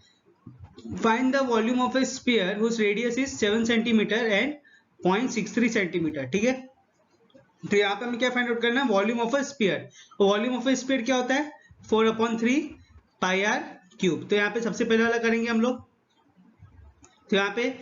find the volume of a sphere whose radius is 7 centimeter and 0.63 centimeter, ठीक है। तो यहाँ पे हमें क्या फाइंड आउट करना है, volume of a sphere. Volume of a sphere क्या होता है 4/3 पाई आर क्यूब। तो यहाँ पे सबसे पहले वाला करेंगे हम लोग, तो यहाँ पे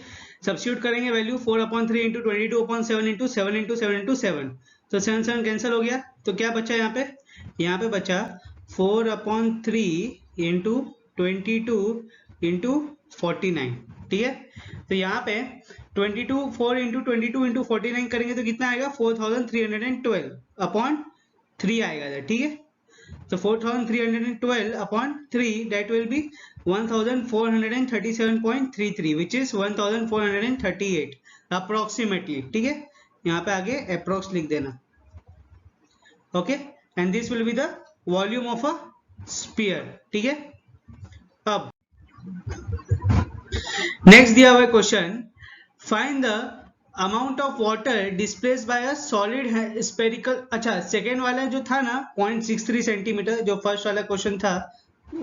सब्स्टिट्यूट करेंगे value 4/3 into 22/7 into 7 into 7 into 7, तो 7 7 कैंसिल हो गया, तो क्या बचा यहाँ पे बचा 4/3 इंटू 22 इंटू 49, ठीक है। तो यहाँ पे 4 इंटू 22 इंटू 49 करेंगे तो कितना आएगा 4312/3 आएगा, ठीक है। तो 4312/3 that will be 1437.33 which is 1438 approximately, ठीक है। यहाँ पे आगे अप्रोक्स लिख देना, okay, and this will be the volume of a sphere, ठीक है। अब नेक्स्ट दिया हुआ question, find the amount of water displace bye a solid spherical. अच्छा, सेकेंड वाला जो था ना 0.63 सेंटीमीटर, जो फर्स्ट वाला क्वेश्चन था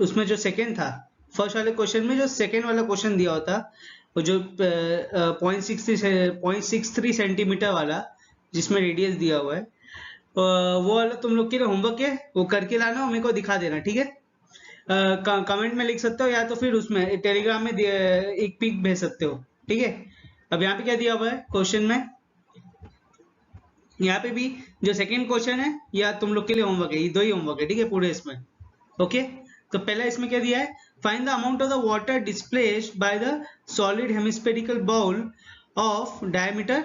उसमें जो सेकेंड था, फर्स्ट वाले क्वेश्चन में जो सेकेंड वाला क्वेश्चन दिया होता वो जो 0.63 सेंटीमीटर वाला जिसमें रेडियस दिया हुआ है, वो वाला तुम लोग के लिए होमवर्क है, वो करके लाना और मेरे को दिखा देना, ठीक है। कमेंट में लिख सकते हो या तो फिर उसमें टेलीग्राम में एक पिक भेज सकते हो, ठीक है। अब यहाँ पे क्या दिया हुआ है क्वेश्चन में, यहाँ पे भी जो सेकंड क्वेश्चन है या तुम लोग के लिए होमवर्क है, ये दो ही होमवर्क है, ठीक है, पूरे इसमें, ओके। तो पहला इसमें क्या दिया है, find the amount of the water displaced by the solid hemispherical bowl of diameter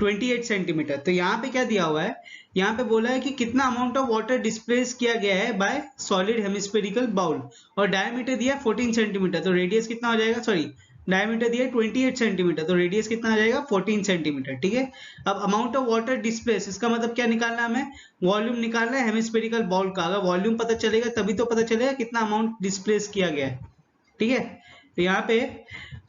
28 centimetre. तो यहाँ पे क्या दिया हुआ है, यहाँ पे बोला है कि कितना अमाउंट ऑफ वाटर डिस्प्लेस किया गया है बाय सॉलिड हेमिस्फेरिकल बाउल, और डायमीटर दिया 14 सेंटीमीटर, तो रेडियस कितना हो जाएगा, सॉरी डायमीटर दिया 28 सेंटीमीटर, तो रेडियस कितना आ जाएगा 14 सेंटीमीटर, ठीक है। अब अमाउंट ऑफ वाटर डिस्प्लेस, इसका मतलब क्या निकालना है, हमें वॉल्यूम निकालना है हेमिस्फेरिकल बाउल का। अगर वॉल्यूम पता चलेगा तभी तो पता चलेगा कितना अमाउंट डिस्प्लेस किया गया है, ठीक है। तो यहाँ पे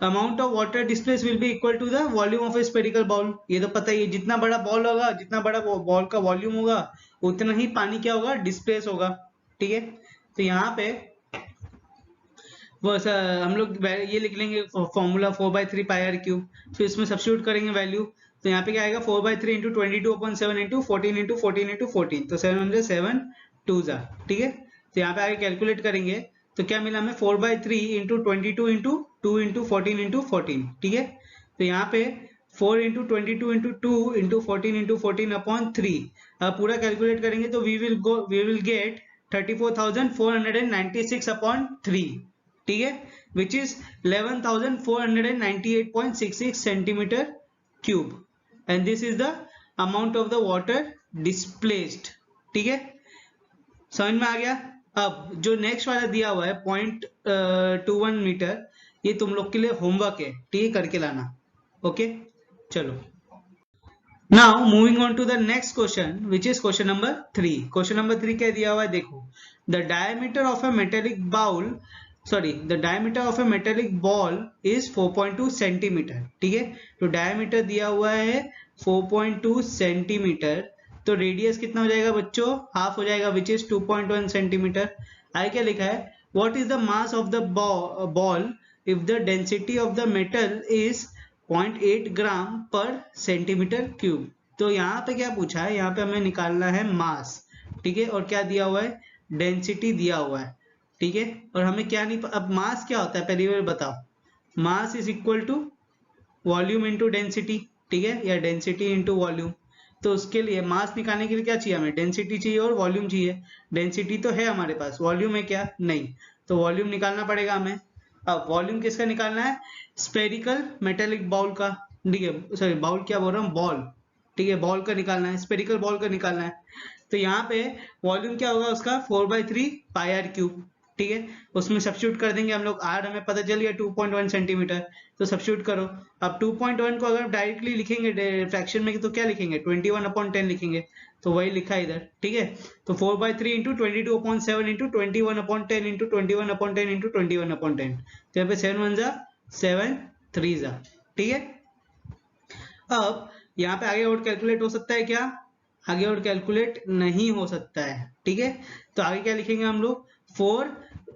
amount of water displace will be equal to the volume of a spherical bowl, ये तो पता ही है, जितना बड़ा बॉल होगा, जितना बड़ा बॉल का वॉल्यूम होगा उतना ही पानी क्या होगा डिस्प्लेस होगा, ठीक है। तो यहाँ पे वो हम लोग ये लिख लेंगे फॉर्मूला 4/3 पाई आर क्यूब, फिर इसमें सब्स्टिट्यूट करेंगे वैल्यू, तो यहाँ पे क्या आएगा 4/3 इंटू 22/7 इंटू 14 इंटू 14 इंटू 14, तो 7 2 जा, ठीक है। तो यहाँ पे आगे कैलकुलेट करेंगे तो क्या मिला हमें 4/3 इंटू 22 इंटू 2 इंटू 14 इंटू 14, ठीक है। तो यहाँ पे 4 इंटू 22 इंटू 2 इंटू 14 इंटू 14/3, अब पूरा कैलकुलेट करेंगे तो वी विल गेट 34,496/3, ठीक है, which is 11,498.66 centimetre cube, and this is the amount of the water displaced, ठीक है, समझ में आ गया। अब जो नेक्स्ट वाला दिया हुआ है 0.21 मीटर, ये तुम लोग के लिए होमवर्क है, ठीक है, करके लाना। ओके, चलो। Now moving on to the next question which is question number 3। Question number 3 क्या दिया हुआ है देखो। The diameter of a metallic bowl the diameter of a metallic ball is 4.2 centimetre, ठीक है। तो डायमीटर दिया हुआ है 4.2 सेंटीमीटर, तो रेडियस कितना हो जाएगा बच्चों, हाफ हो जाएगा, विच इज 2.1 सेंटीमीटर। आगे क्या लिखा है, what is the mass of the ball if the density of the metal is 0.8 ग्राम पर सेंटीमीटर क्यूब। तो यहाँ पे क्या पूछा है, यहाँ पे हमें निकालना है मास, ठीक है, और क्या दिया हुआ है, डेंसिटी दिया हुआ है, ठीक है। और हमें क्या नहीं, अब मास क्या होता है पहली बार बताओ। Mass is equal to volume into density, ठीक है, या डेंसिटी इंटू वॉल्यूम। तो उसके लिए मास निकालने के लिए क्या चाहिए हमें, डेंसिटी चाहिए और वॉल्यूम चाहिए। डेंसिटी तो है हमारे पास, वॉल्यूम है क्या, नहीं, तो वॉल्यूम निकालना पड़ेगा हमें। अब वॉल्यूम किसका निकालना है, स्पेरिकल मेटेलिक बाउल का, ठीक है, सॉरी बाउल क्या बोल रहा हूँ, बॉल, ठीक है, बॉल का निकालना है, स्पेरिकल बॉल का निकालना है। तो यहाँ पे वॉल्यूम क्या होगा उसका 4/3 पाई आर क्यूब, ठीक है। उसमें सब्स्टिट्यूट कर देंगे हम लोग, आर हमें पता चल गया 2.1 सेंटीमीटर, तो सब्स्टिट्यूट करो। अब 2.1 को अगर डायरेक्टली लिखेंगे फ्रैक्शन में तो क्या लिखेंगे, 21/10 लिखेंगे, तो वही लिखा है इधर, ठीक है। तो 4/3 इंटू 22/7 इंटू 21/10 इंटू 21/10 इंटू 21/10, तो यहाँ पे 7 1 जा 7 3 जा, ठीक है। अब यहाँ पे आगे और कैलकुलेट हो सकता है क्या, आगे और कैलकुलेट नहीं हो सकता है, ठीक है। तो आगे क्या लिखेंगे हम लोग, 4,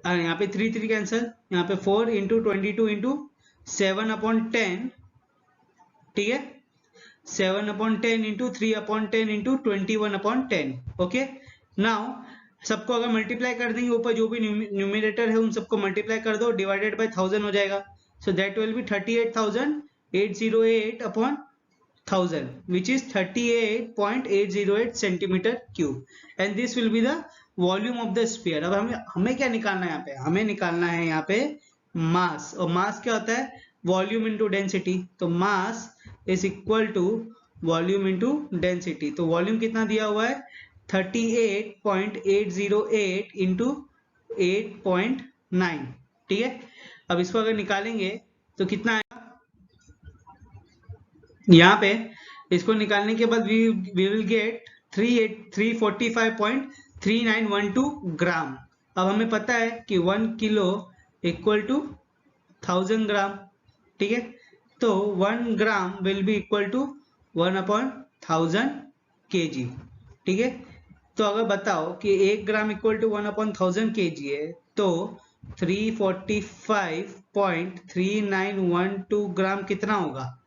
यहाँ पे 3 3 कैंसिल, यहाँ पे 4 इंटू 22 इंटू 7/10, ठीक है, 7/10 इंटू 3/10 इंटू 21/10। ओके, नाउ सबको अगर मल्टीप्लाई कर देंगे, ऊपर जो भी न्यूमिनेटर है उन सबको मल्टीप्लाई कर दो, डिवाइडेड बाय 1000 हो जाएगा। सो that will B 38,808 upon 1000 which is 38.808 centimeter cube and this will be the volume of the sphere। अब हमें क्या निकालना है यहाँ पे, हमें निकालना है यहाँ पे मास, और मास क्या होता है, वॉल्यूम इंटू डेंसिटी। तो mass is equal to volume into density. तो वॉल्यूम कितना दिया हुआ है 38.808 इंटू 8.9, ठीक है। अब इसको अगर निकालेंगे तो कितना, यहाँ पे इसको निकालने के बाद वी विल गेट 345.3912 ग्राम। अब हमें पता है कि 1 किलो इक्वल टू 1000 ग्राम, ठीक है। तो 1 gram will be equal to 1/1000 kg, ठीक है। तो अगर बताओ कि 1 ग्राम इक्वल टू 1/1000 kg है, तो 345.3912 ग्राम कितना होगा,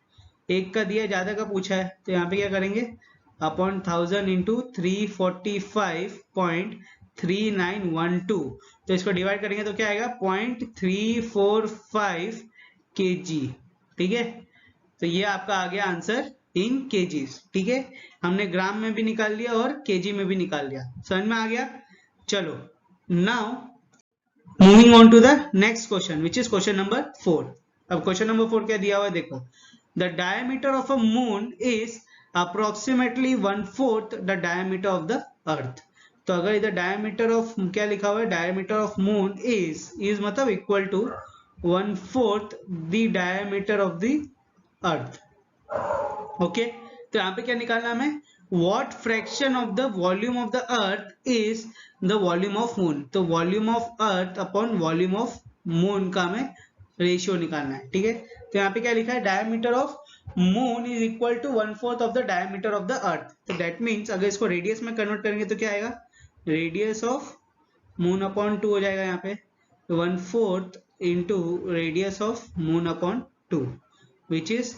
एक का दिया ज्यादा का पूछा है, तो यहाँ पे क्या करेंगे, अपॉन 1000 इंटू 345.3912, तो इसको डिवाइड करेंगे तो क्या आएगा 0.345 kg, ठीक है। तो ये आपका आ गया आंसर इन केजीज, ठीक है। हमने ग्राम में भी निकाल लिया और केजी में भी निकाल लिया, समझ में आ गया। चलो, now moving on to the next question which is question number 4। अब क्वेश्चन नंबर 4 क्या दिया हुआ है देखो। The diameter of a moon is approximately 1/4 the diameter of the earth। तो अगर इधर diameter of क्या लिखा हुआ है, diameter of moon is मतलब equal to 1/4 the diameter of the earth। Okay, तो यहाँ पे क्या निकालना हमें, what fraction of the volume of the earth is the volume of moon। तो volume of earth upon volume of moon का हमें रेशियो निकालना है, ठीक है। तो यहाँ पे क्या लिखा है, diameter of moon is equal to 1/4 of the diameter of the earth. तो दैट मीन्स अगर इसको रेडियस में कन्वर्ट करेंगे तो क्या आएगा, रेडियस ऑफ मून अपॉन 2 हो जाएगा यहाँ पे, 1/4 into radius of moon upon 2 which is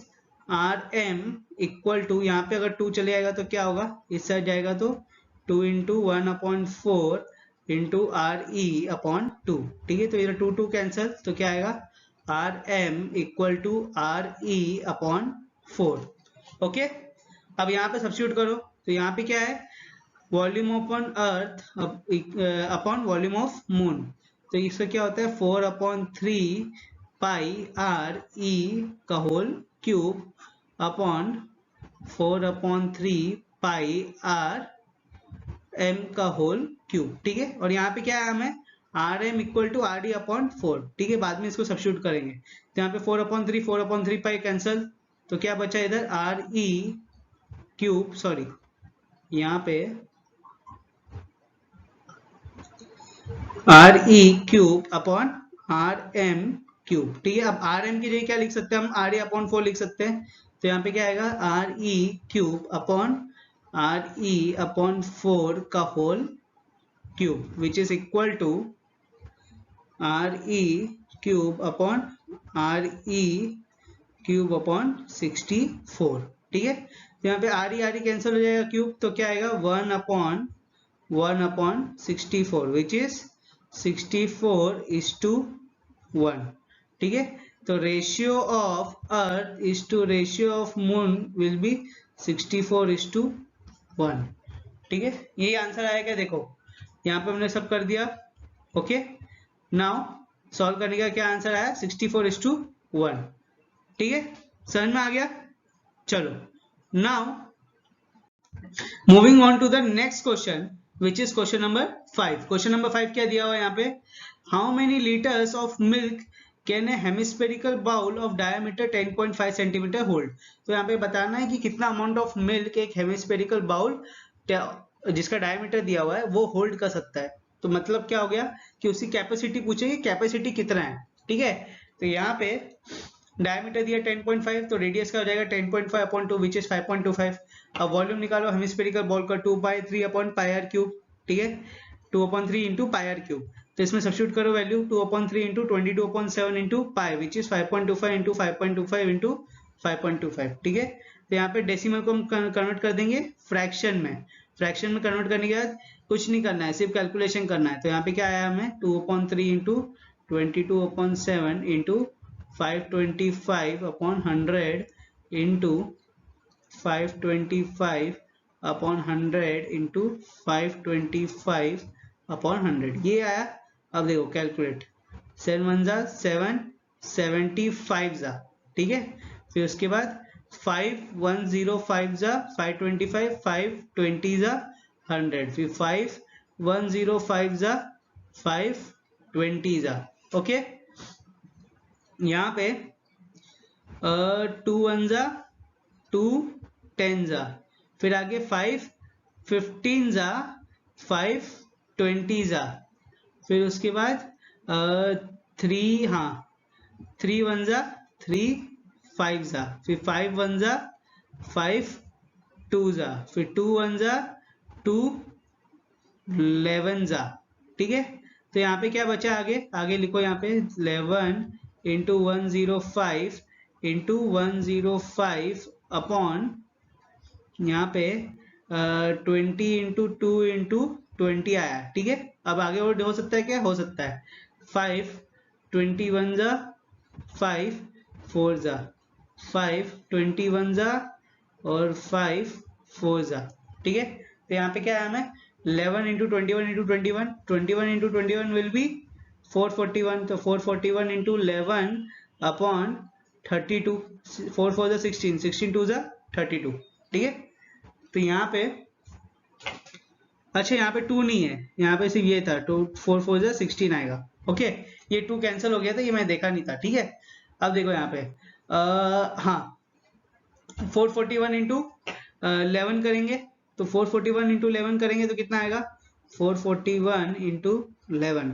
RM equal to, यहाँ पे अगर 2 चले आएगा तो क्या होगा, इस साइड जाएगा तो 2 इंटू 1/4 इंटू RE/2, ठीक है। तो इधर 2 2 कैंसिल, तो क्या आएगा RM equal to RE/4। Okay, अब यहाँ पे सब्स्टिट्यूट करो, तो यहाँ पे क्या है, volume upon earth upon volume of moon. तो इसका क्या होता है 4/3 पाई RE का whole cube upon 4/3 pi M का होल क्यूब, ठीक है। और यहाँ पे क्या है हमें R M equal to R D upon 4, ठीक है, बाद में इसको सब्स्टिट्यूट करेंगे। तो यहाँ पे 4/3 पाई कैंसल, तो क्या बचा इधर आर ई क्यूब, सॉरी यहाँ पे R E cube upon R M cube, ठीक है। अब आर एम की जगह क्या लिख सकते हैं हम, आर ई अपॉन 4 लिख सकते हैं। तो यहाँ पे क्या आएगा R E cube upon R E upon 4 का whole cube which is equal to R E cube upon R E cube upon 64, ठीक है। तो यहाँ पे आर ई कैंसिल हो जाएगा क्यूब, तो क्या आएगा 1/64 विच इज 64:1, ठीक है। तो ratio of earth is to ratio of moon will be 64:1, ठीक है। यही आंसर आएगा। देखो यहाँ पे हमने सब कर दिया, ओके। नाउ सॉल्व करने का क्या आंसर आया 64:1, ठीक है, समझ में आ गया। चलो now moving on to the next question which is question number 5। Question number 5 क्या दिया हुआ है यहाँ पे, how many litres of milk can a hemispherical bowl of diameter 10.5 centimetre hold. तो यहाँ पे बताना है कि कितना अमाउंट ऑफ मिल्क एक हेमिस्फेरिकल बाउल जिसका डायमीटर दिया हुआ है वो होल्ड कर सकता है। तो मतलब क्या हो गया कि उसकी कैपेसिटी पूछेगी, कैपेसिटी कितना है, ठीक है। तो यहाँ पे डायमीटर दिया 10.5, तो रेडियस का हो जाएगा 10.5/2 विच इज 5.25। अब वॉल्यूम निकालो हेमिस्फेरिकल बॉल का 2/3/πr3, ठीक है, 2/3 इंटू πr3। तो इसमें सब्स्टिट्यूट करो value 2/3 into 22/7 into pi which is 5.25 into 5.25 into 5.25, ठीक है। तो यहाँ पे डेसिमल को हम कन्वर्ट कर देंगे फ्रैक्शन में। फ्रैक्शन में कन्वर्ट करने के बाद कुछ नहीं करना है, सिर्फ कैलकुलेशन करना है। तो यहाँ पे क्या आया हमें 2/3 इंटू 22/7 इंटू 525/100 इंटू 525/100 इंटू 525/100, ये आया। अब देखो कैलकुलेट, 7 1 जा 7, 75 जा, ठीक है। फिर उसके बाद 5105 जा 525, 520 जा 100, फिर 5105 जा 520 जा, ओके। यहाँ पे 2 1 जा 2 10 जा, फिर आगे 5 15 जा 5 20 जा, फिर उसके बाद 3 हाँ 3 1 जा 3 5 जा, फिर 5 1 जा 5 2 जा, फिर 2 1 जा 2 11 जा, ठीक है। तो यहाँ पे क्या बचा, आगे लिखो, यहाँ पे 11 इंटू 105 इंटू 105 अपॉन यहाँ पे 20 इंटू 2 इंटू 20 आया, ठीक है। अब आगे और हो सकता है, क्या हो सकता है 5 21 जा 5 4 जा 5 21 जा और 5 4 जा, ठीक है। तो यहाँ पे क्या है हमें 11 into 21 into 21, 21 into 21 will be 441, तो 441 इंटू 11 अपॉन 32, 4 4 जा 16, 16 2 जा 32, ठीक है। तो यहाँ पे अच्छा यहाँ पे 2 नहीं है, यहाँ पे सिर्फ ये था 2 4 4 जा 16 आएगा, ओके। ये 2 कैंसिल हो गया था, ये मैं देखा नहीं था, ठीक है। अब देखो यहाँ पे हाँ 441 इंटू 11 करेंगे, तो 441 इंटू 11 करेंगे तो कितना आएगा 441 इंटू 11,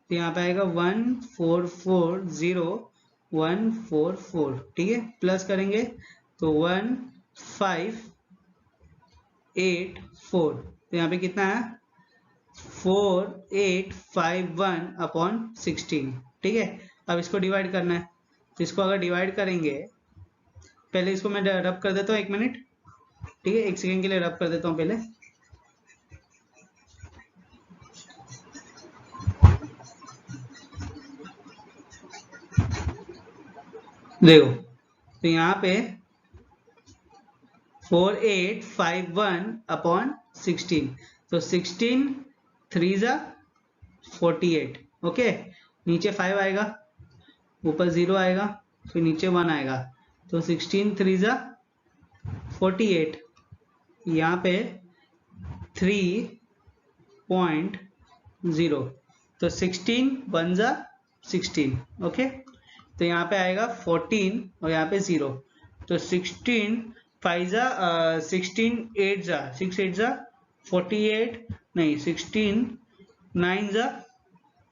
तो यहाँ पे आएगा 1440144, ठीक है। प्लस करेंगे तो 1584, तो यहाँ पे कितना है 4851/16, ठीक है। अब इसको डिवाइड करना है, तो इसको अगर डिवाइड करेंगे, पहले इसको मैं रब कर देता हूँ 1 मिनट, ठीक है, 1 सेकेंड के लिए रब कर देता हूँ पहले। देखो तो यहाँ पे 4851/16, तो 16 3 जा 48, ओके। नीचे 5 आएगा, ऊपर 0 आएगा, फिर नीचे 1 आएगा, तो 16 3 जा 48, यहाँ पे 3 0.0, तो 16 1 जा 16, ओके। तो यहाँ पे आएगा 14 और यहाँ पे 0, तो 16 5 जा 16 8 जा 6 8 जा 48, नहीं 16 9 जा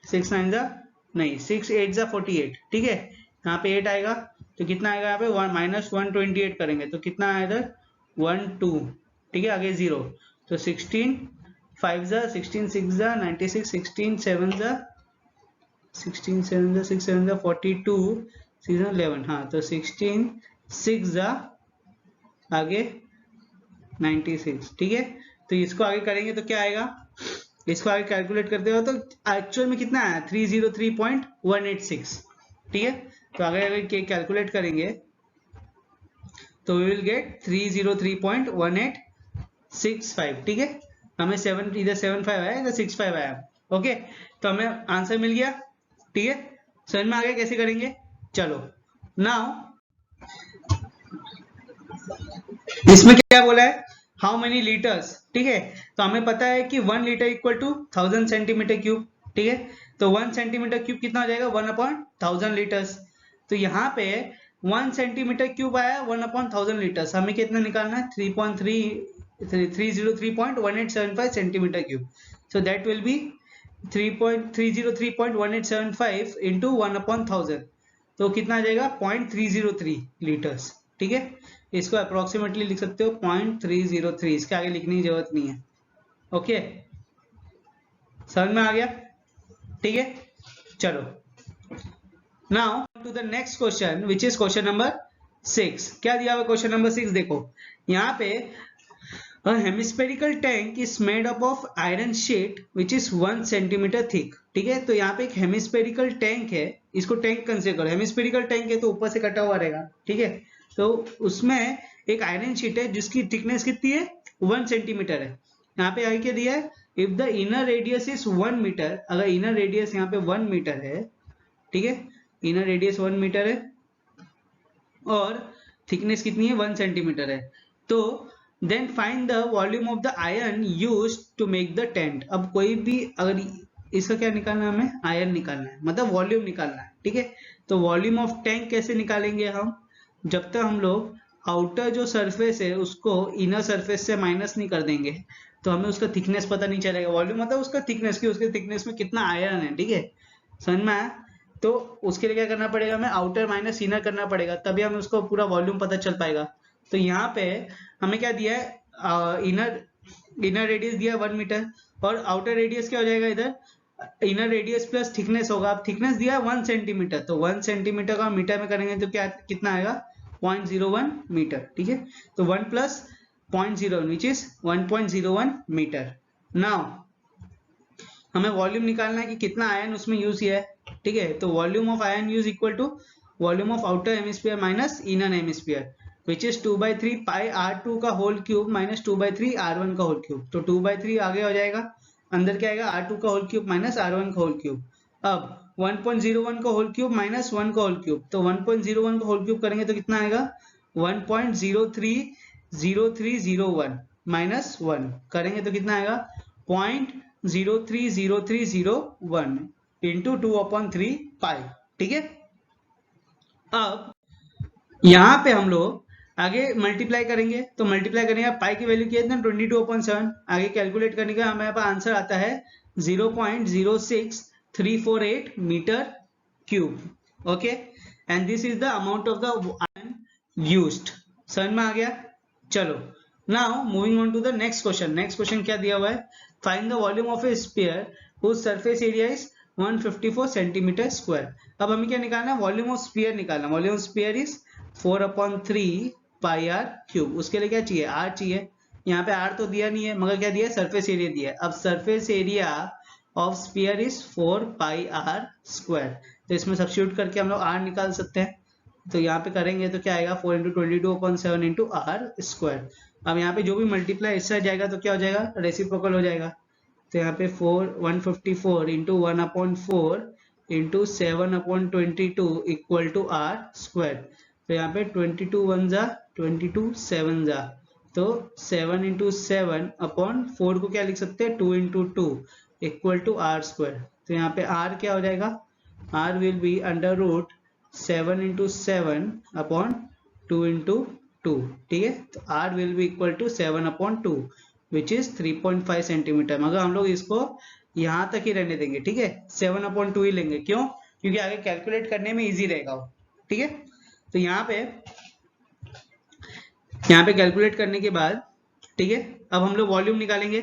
6 9 जा नहीं 6 8 जा 48, ठीक है। यहाँ पे 8 आएगा तो कितना आएगा, यहाँ पे -128 करेंगे तो कितना आएगा 1 2, ठीक है। आगे 0, तो 16 5 जा 16 6 जा 96, 16 7 जा 16 7 जा 6 7 जा 42, 6 11, हाँ तो 16 6 जा आगे 96, ठीक है। तो इसको आगे करेंगे तो क्या आएगा, इसको आगे कैलकुलेट करते हो तो एक्चुअल में कितना आया 303.186, ठीक है। तो अगर कैलकुलेट करेंगे तो वी विल गेट 303.1865, ठीक है। हमें 7 इधर 75 आया, इधर 65 आया, ओके। तो हमें आंसर मिल गया, ठीक है। समझ में आ गया कैसे करेंगे। चलो नाउ इसमें क्या बोला है, हाउ मेनी लीटर्स, ठीक है। तो हमें पता है कि 1 litre equal to 1000 centimetre cube, ठीक है। तो 1 सेंटीमीटर क्यूब कितना हो जाएगा 1/1000 लीटर्स। तो यहाँ पे 1 सेंटीमीटर क्यूब आया 1/1000 लीटर्स, हमें कितना निकालना है 303.1875 centimetre cube. So that will B 303.1875 into 1/1000, तो कितना आ जाएगा 0.303 लीटर्स, ठीक है। इसको अप्रोक्सीमेटली लिख सकते हो 0.303, इसके आगे लिखने की जरूरत नहीं है, ओके। समझ में आ गया, ठीक है। चलो now to the next question which is question number 6। क्या दिया हुआ क्वेश्चन नंबर 6, देखो यहाँ पे a hemispherical tank is made up of iron sheet which is 1 centimeter thick, ठीक है। तो यहाँ पे एक हेमिस्फेरिकल टैंक है, इसको टैंक कंसीडर करो। हेमिस्फेरिकल टैंक है तो ऊपर से कटा हुआ रहेगा, ठीक है। तो उसमें एक आयरन शीट है जिसकी थिकनेस कितनी है 1 सेंटीमीटर है। यहाँ पे आगे क्या दिया है, if the inner radius is 1 metre, अगर इनर रेडियस यहाँ पे 1 मीटर है, ठीक है, इनर रेडियस 1 मीटर है और थिकनेस कितनी है 1 सेंटीमीटर है, तो then find the volume of the iron used to make the tent. अब कोई भी अगर इसका क्या निकालना है, हमें आयरन निकालना है, मतलब वॉल्यूम निकालना है, ठीक है। तो वॉल्यूम ऑफ टैंक कैसे निकालेंगे हम, जब तक हम लोग आउटर जो सरफेस है उसको इनर सरफेस से माइनस नहीं कर देंगे तो हमें उसका थिकनेस पता नहीं चलेगा। वॉल्यूम मतलब उसका थिकनेस की, उसके थिकनेस में कितना आयरन है, ठीक है। समझ में आया। तो उसके लिए क्या करना पड़ेगा, हमें आउटर माइनस इनर करना पड़ेगा, तभी हमें उसको पूरा वॉल्यूम पता चल पाएगा। तो यहाँ पे हमें क्या दिया है, इनर रेडियस दिया 1 मीटर और आउटर रेडियस क्या हो जाएगा, इधर इनर रेडियस प्लस थिकनेस होगा। अब थिकनेस दिया 1 सेंटीमीटर, तो 1 सेंटीमीटर का मीटर में करेंगे तो क्या कितना आएगा 0.01 मीटर, ठीक है। तो 1 plus 0.01 which is 1.01 metre. Now हमें वॉल्यूम निकालना है कि कितना आयन उसमें यूज किया है, ठीक है। तो volume of iron use equal to volume of outer hemisphere minus inner hemisphere which is 2/3 pi r2 का होल क्यूब माइनस 2/3 r1 का होल क्यूब। तो 2/3 आगे हो जाएगा, अंदर क्या आएगा r2 का होल क्यूब माइनस r1 का होल क्यूब। अब 1.01 का होल क्यूब माइनस 1 का होल क्यूब, तो 1.01 का होल क्यूब करेंगे तो कितना आएगा 1.030301 माइनस 1 करेंगे तो कितना आएगा 0.030301 इंटू 2/3 पाई, ठीक है। अब यहाँ पे हम लोग आगे मल्टीप्लाई करेंगे, तो मल्टीप्लाई करेंगे पाई की वैल्यू कितना 22/7, आगे कैलकुलेट करने का हमारे पास आंसर आता है 0.06348 metre cube, okay. And this is the amount of the iron used. समझ में आ गया। चलो now moving on to the next question. Next question क्या दिया हुआ है, find the volume of a sphere whose surface area is 154 centimetre square. अब हमें क्या निकालना है, वॉल्यूम ऑफ स्फीयर निकालना। Volume of sphere is 4/3 pi R cube. उसके लिए क्या चाहिए, आर चाहिए। यहाँ पे आर तो दिया नहीं है, मगर क्या दिया है, सरफेस एरिया दिया है। अब surface area of sphere is 4 pi are square, तो इसमें सब्स्टिट्यूट करके हम लोग आर निकाल सकते हैं। तो यहाँ पे करेंगे तो क्या आएगा 4 × 22/7 इंटू आर स्क्वायर। अब यहाँ पे जो भी मल्टीप्लाई इससे जाएगा तो क्या हो जाएगा, रेसिप्रोकल हो जाएगा। तो यहाँ पे 154 into 1/4 into 7/22 equal to are square. तो यहाँ पे 22 1 जा 22 7 जा तो 7 इंटू 7 अपॉन 4 को क्या लिख सकते हैं 2 into 2 equal to are square. तो यहाँ पे r क्या हो जाएगा, r will be under root 7 into 7 upon 2 into 2, ठीक है। तो r will be equal to 7 upon 2 which is 3.5 centimetre. मगर हम लोग इसको यहाँ तक ही रहने देंगे, ठीक है, 7 अपॉन 2 ही लेंगे। क्यों? क्योंकि आगे कैलकुलेट करने में इजी रहेगा, ठीक है। तो यहाँ पे कैलकुलेट करने के बाद, ठीक है, अब हम लोग वॉल्यूम निकालेंगे।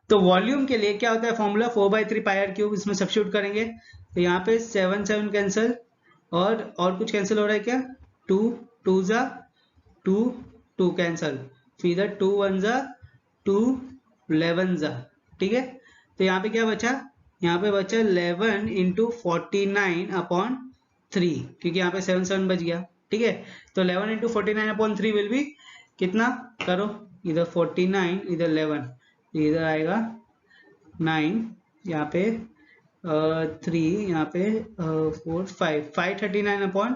तो वॉल्यूम के लिए क्या होता है फॉर्मूला 4/3 पाई आर क्यूब, इसमें सब्स्टिट्यूट करेंगे। तो यहाँ पे 7 7 कैंसिल और कुछ कैंसिल हो रहा है क्या, 2 2 जा 2 2 कैंसिल, फिर इधर 2 1 जा 2 11 जा, ठीक है। तो यहाँ पे क्या बचा, यहाँ पे बचा 11 इंटू 49 अपॉन 3, क्योंकि यहाँ पे 7 7 बच गया, ठीक है। तो 11 इंटू 49 अपॉन 3 विल बी कितना, करो इधर 49 इधर 11, इधर आएगा 9, यहाँ पे 3, यहाँ पे 4 5 539 अपॉन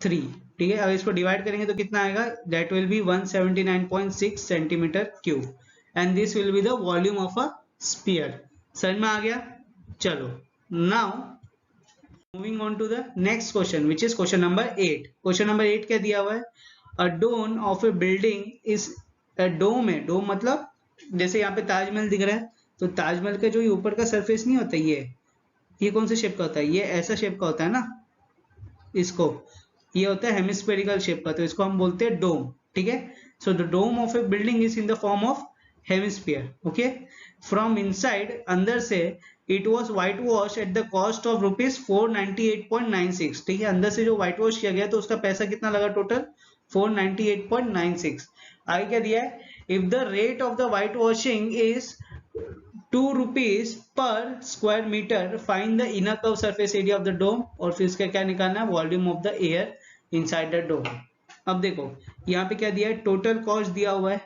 3, ठीक है। अब इसको डिवाइड करेंगे तो कितना आएगा, that will be 179.6 centimetre cube and this will be the volume of a sphere. समझ में आ गया? चलो now moving on to the next question which is question number 8। Question number 8 क्या दिया हुआ है, a dome of a building is, dome है, डोम मतलब जैसे यहाँ पे ताजमहल दिख रहा है, तो ताजमहल का जो ऊपर का सरफेस नहीं होता, ये कौन से शेप का होता है, ये ऐसा शेप का होता है ना, इसको ये होता है हेमिस्फेरिकल शेप का, तो इसको हम बोलते हैं डोम, ठीक है। So the dome of a building is in the form of hemisphere, okay. From inside, अंदर से it was white wash at the cost of rupees 498.96, ठीक है। अंदर से जो व्हाइट वॉश किया गया तो उसका पैसा कितना लगा टोटल 498.96। आगे क्या दिया है, if the rate of the white washing is 2 rupees per square metre, find the inner curve surface area of the dome, और फिर इसका क्या निकालना है, volume of the air inside the dome. अब देखो यहाँ पे क्या दिया है, टोटल कॉस्ट दिया हुआ है,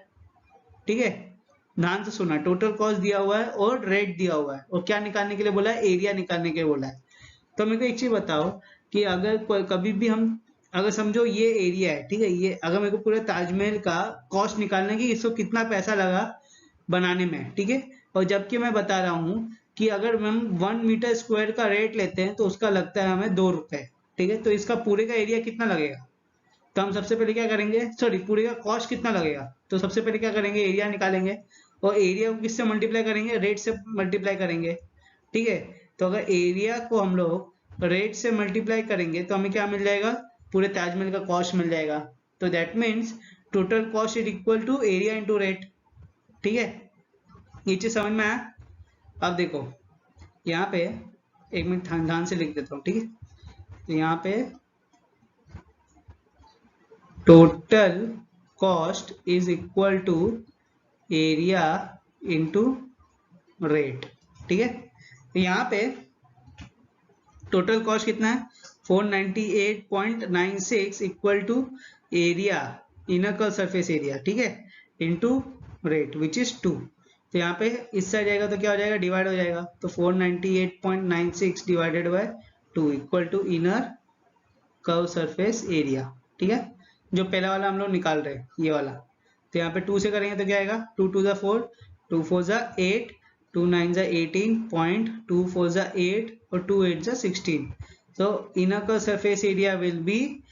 ठीक है, ध्यान से सुना, टोटल कॉस्ट दिया हुआ है और रेट दिया हुआ है, और क्या निकालने के लिए बोला है, एरिया निकालने के लिए बोला है। तो मेरे को एक चीज बताओ कि अगर कभी भी हम, अगर समझो ये एरिया है, ठीक है, ये अगर मेरे को पूरे ताजमहल का कॉस्ट निकालना कि इसको कितना पैसा लगा बनाने में, ठीक है, और जबकि मैं बता रहा हूँ कि अगर हम 1 मीटर स्क्वायर का रेट लेते हैं तो उसका लगता है हमें 2 रुपए, ठीक है। तो इसका पूरे का एरिया कितना लगेगा, तो हम सबसे पहले क्या करेंगे, सॉरी पूरे का कॉस्ट कितना लगेगा, तो सबसे पहले क्या करेंगे, एरिया निकालेंगे, और एरिया को किससे मल्टीप्लाई करेंगे, रेट से मल्टीप्लाई करेंगे, ठीक है। तो अगर एरिया को हम लोग रेट से मल्टीप्लाई करेंगे तो हमें क्या मिल जाएगा, पूरे ताजमहल का कॉस्ट मिल जाएगा। तो that means total cost is equal to area into rate, ठीक है। ये चीज समझ में आया? अब देखो यहाँ पे एक मिनट ध्यान से लिख देता हूँ, ठीक है। तो यहाँ पे total cost is equal to area into rate, ठीक है। तो यहाँ पे टोटल कॉस्ट कितना है 498.96 equal to area, inner curve surface area, ठीक है, इंटू रेट विच इज 2। तो यहाँ पे इस साइड जाएगा तो क्या हो जाएगा, डिवाइड हो जाएगा, तो 498.96 divided by 2 equal to inner curve surface area, ठीक है, जो पहला वाला हम लोग निकाल रहे हैं ये वाला। तो यहाँ पे 2 से करेंगे तो क्या आएगा, 2 2 * 4, 2 4 * 8, 2 9 * 18, 2 4 * 8 और 2 8 * 16। So inner curve surface area will be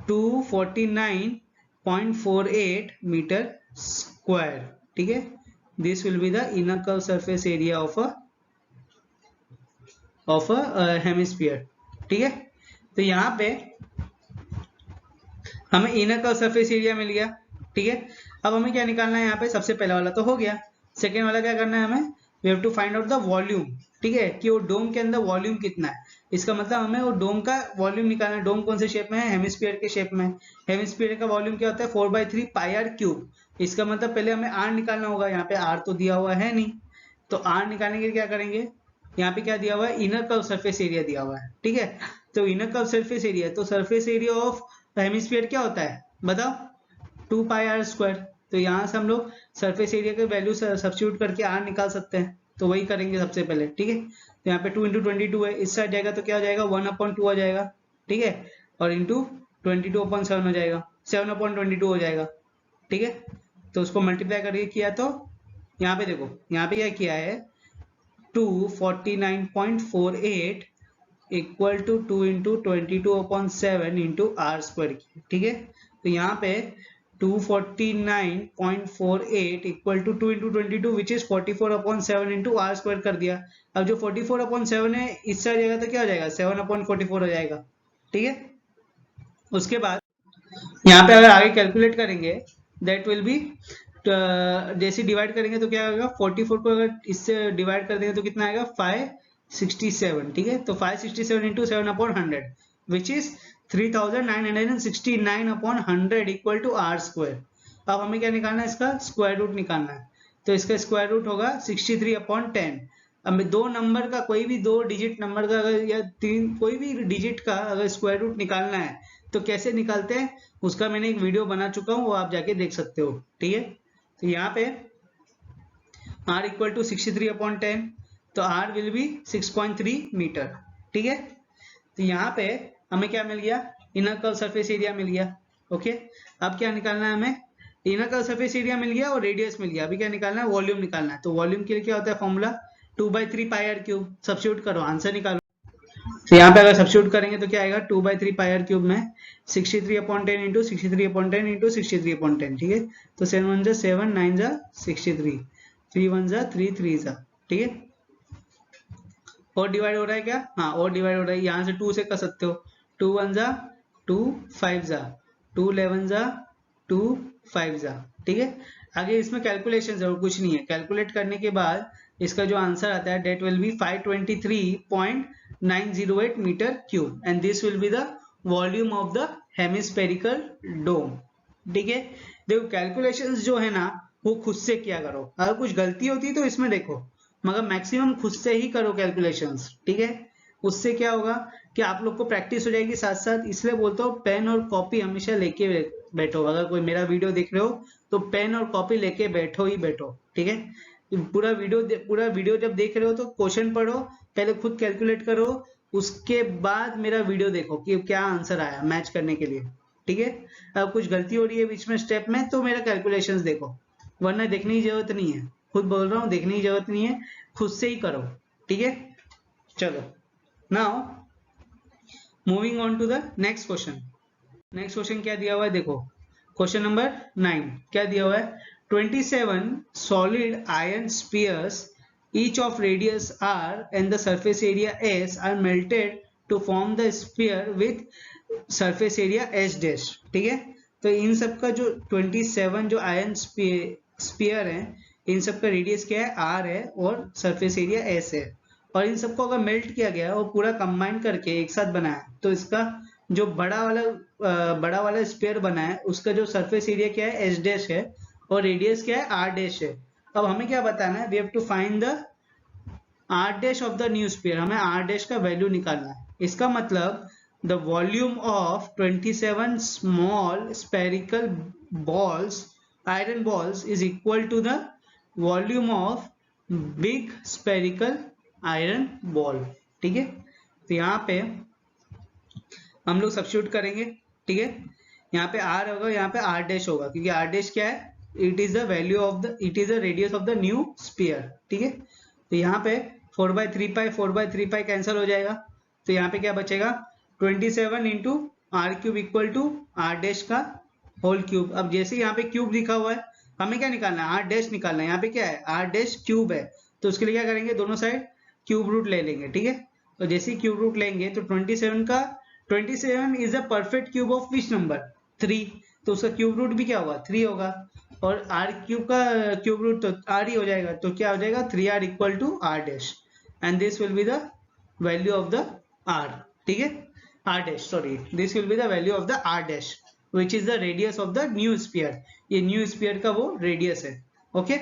249.48 metre square, ठीक है। This will be the inner curve surface area of a hemisphere, ठीक है। तो यहाँ पे हमें इनर कर्व सरफेस एरिया मिल गया, ठीक है। अब हमें क्या निकालना है, यहाँ पे सबसे पहला वाला तो हो गया, सेकेंड वाला क्या करना है हमें, we have to find out the volume, ठीक है, कि वो डोम के अंदर वॉल्यूम कितना है। इसका मतलब हमें वो डोम का वॉल्यूम निकालना है। डोम कौन से शेप में है, हेमिस्फीयर के शेप में। हेमिस्फीयर का वॉल्यूम क्या होता है 4/3 पाई आर क्यूब। इसका मतलब पहले हमें आर निकालना होगा, यहाँ पे आर तो दिया हुआ है नहीं, तो आर निकालने के लिए क्या करेंगे, यहाँ पे क्या दिया हुआ है, इनर कर्व सरफेस एरिया दिया हुआ है, ठीक है। तो इनर कर्व सरफेस एरिया, तो सरफेस एरिया ऑफ हेमिस्फीयर क्या होता है बताओ, 2 पाई आर स्क्वायर। तो यहाँ से हम लोग सरफेस एरिया के वैल्यू सब्स्टिट्यूट करके आर निकाल सकते हैं, तो वही करेंगे सबसे पहले, ठीक है। तो यहाँ पे 2 × 22 है, इस साइड जाएगा तो क्या हो जाएगा 1/2 हो जाएगा, ठीक है, और इंटू 22/7 हो जाएगा, 7/22 हो जाएगा, ठीक है। तो उसको मल्टीप्लाई करके किया तो यहाँ पे देखो, यहाँ पे क्या किया है 249.48 equal to 2 into 22/7 into are square की, ठीक है। तो यहाँ पे 249.48 equal to 2 into 22 which is 44/7 into are square कर दिया। अब जो 44/7 है इस साइड जाएगा तो क्या हो जाएगा 7/44 हो जाएगा, ठीक है। उसके बाद यहाँ पे अगर आगे कैलकुलेट करेंगे दैट विल बी, जैसे डिवाइड करेंगे तो क्या होगा 44 को अगर इससे डिवाइड कर देंगे तो कितना आएगा 567, ठीक है। तो 567 into 7/100 which is 3969/100 equal to are square. अब हमें क्या निकालना है, इसका स्क्वायर रूट निकालना है। तो इसका स्क्वायर रूट होगा 63/10। अब दो नंबर का कोई भी 2 डिजिट नंबर का अगर या 3 कोई भी डिजिट का अगर स्क्वायर रूट निकालना है तो कैसे निकालते हैं, उसका मैंने एक वीडियो बना चुका हूँ, वो आप जाके देख सकते हो, ठीक है। तो यहाँ पे r इक्वल टू 63/10, तो r विल बी 6.3 मीटर, ठीक है। तो यहाँ पे हमें क्या मिल गया, इनर कर्व सरफेस एरिया मिल गया, ओके। अब क्या निकालना है हमें, इनर कर्व सरफेस एरिया मिल गया और रेडियस मिल गया। अभी क्या निकालना है, वॉल्यूम निकालना है। तो वॉल्यूम के लिए क्या होता है formula 2/3 pi R cube. Substitute करो, आंसर निकालो। तो यहाँ पे अगर सब्स्टिट्यूट करेंगे तो क्या आएगा 2/3 पाई आर क्यूब में 63/10 इंटू 63/10 इंटू 63/10, ठीक है। तो 7 1 7 9 63, 3 1 3 3, ठीक है। और डिवाइड हो रहा है क्या, हाँ और डिवाइड हो रहा है, यहाँ से 2 से कर सकते हो, 2 1 2 5 2 11 2 5, ठीक है। आगे इसमें कैलकुलेशन जरूर कुछ नहीं है, कैलकुलेट करने के बाद इसका जो आंसर आता है that will be 523.908 metre cube and this will be the volume of the hemispherical dome, ठीक है। देखो कैलकुलेशंस जो है ना वो खुद से किया करो, अगर कुछ गलती होती है तो इसमें देखो, मगर मैक्सिमम खुद से ही करो कैलकुलेशंस, ठीक है। उससे क्या होगा कि आप लोग को प्रैक्टिस हो जाएगी साथ साथ। इसलिए बोलता हूँ पेन और कॉपी हमेशा लेके बैठो, अगर कोई मेरा वीडियो देख रहे हो तो पेन और कॉपी लेके बैठो ही बैठो, ठीक है। पूरा वीडियो जब देख रहे हो तो क्वेश्चन पढ़ो, पहले खुद कैलकुलेट करो, उसके बाद मेरा वीडियो देखो कि क्या आंसर आया मैच करने के लिए, ठीक है। अगर कुछ गलती हो रही है बीच में स्टेप में तो मेरा कैलकुलेशंस देखो, वरना देखने की जरूरत नहीं है। खुद बोल रहा हूँ, देखने की जरूरत नहीं है, खुद से ही करो, ठीक है। चलो now moving on to the next question. Next question क्या दिया हुआ है देखो, क्वेश्चन नंबर 9 क्या दिया हुआ है, 27 solid iron spheres each of radius r and the surface area s are melted to form the sphere with surface area s dash, ठीक है। तो इन सब का जो 27 जो आयरन स्पीयर है, इन सब का रेडियस क्या है r है और सरफेस एरिया s है, और इन सबको अगर मेल्ट किया गया और पूरा कंबाइन करके एक साथ बनाया तो इसका जो बड़ा वाला स्पेयर बना है उसका जो सरफेस एरिया क्या है एच डैश है और रेडियस क्या है आर डैश है। अब हमें क्या बताना है, we have to find the R dash of the new sphere, हमें आर डैश का वैल्यू निकालना है। इसका मतलब the volume of 27 small spherical balls iron balls is equal to the volume of big spherical iron ball, ठीक है। तो यहाँ पे हम लोग सब्स्टिट्यूट करेंगे, ठीक है। यहाँ पे आर होगा, यहाँ पे आर डैश होगा, क्योंकि आर डैश क्या है, it is the value of the, it is the radius of the new sphere, ठीक है। तो यहाँ पे 4/3 पाई 4/3 पाई कैंसिल हो जाएगा, तो यहाँ पे क्या बचेगा 27 into r cube equal to are dash का होल क्यूब। अब जैसे यहाँ पे क्यूब लिखा हुआ है हमें क्या निकालना है, आर डैश निकालना है। यहाँ पे क्या है आर डैश क्यूब है, तो उसके लिए क्या करेंगे, दोनों साइड क्यूब रूट ले लेंगे, ठीक है। तो जैसे ही क्यूब रूट लेंगे तो 27 is a perfect cube of which number 3, तो उसका क्यूब रूट भी क्या होगा 3 होगा, और आर क्यूब का क्यूब रूट तो आर ही हो जाएगा, तो क्या हो जाएगा 3r equal to are dash and this will be the value of the R, ठीक है। R dash sorry, this will be the value of the R dash which is the radius of the new sphere, ये new sphere का वो radius है, okay.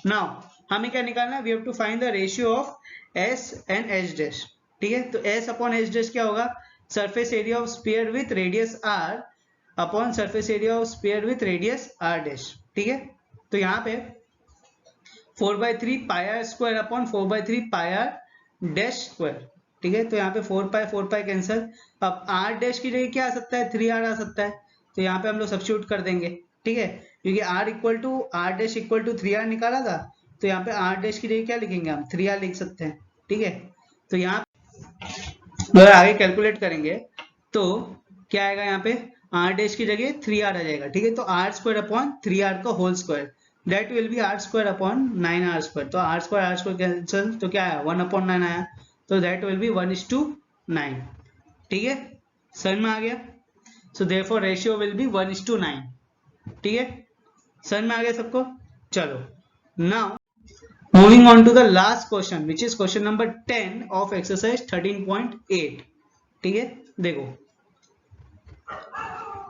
Now हमें क्या निकालना है, we have to find the ratio of S and H dash, ठीक है। तो एस अपॉन एच डैश क्या होगा, surface area of sphere with radius r upon surface area of sphere with radius r dash, ठीक है। तो यहाँ पे 4/3 pi are square upon 4/3 pi R dash square, ठीक है। तो यहाँ पे 4 पाई कैंसिल, अब r डैश की जगह क्या आ सकता है 3r आ सकता है, तो यहाँ पे हम लोग सब्स्टिट्यूट कर देंगे, ठीक है, क्योंकि r equal to r dash equal to 3r निकाला था, तो यहाँ पे r डैश की जगह क्या लिखेंगे हम 3r लिख सकते हैं। ठीक है, तो यहाँ अगर आगे कैलकुलेट करेंगे तो क्या आएगा, यहाँ पे r डैश की जगह 3r आ जाएगा। ठीक है, तो r स्क्वायर अपॉन 3r का whole square that will be r square upon 9r square. तो r स्क्वायर कैंसिल, तो क्या आया 1/9 आया, तो दैट विल बी 1:9। ठीक है, समझ में आ गया। So therefore ratio will be 1:9। ठीक है, समझ में आ गया सबको। चलो, now moving on to the last question which is question number 10 of exercise 13.8। ठीक है, देखो,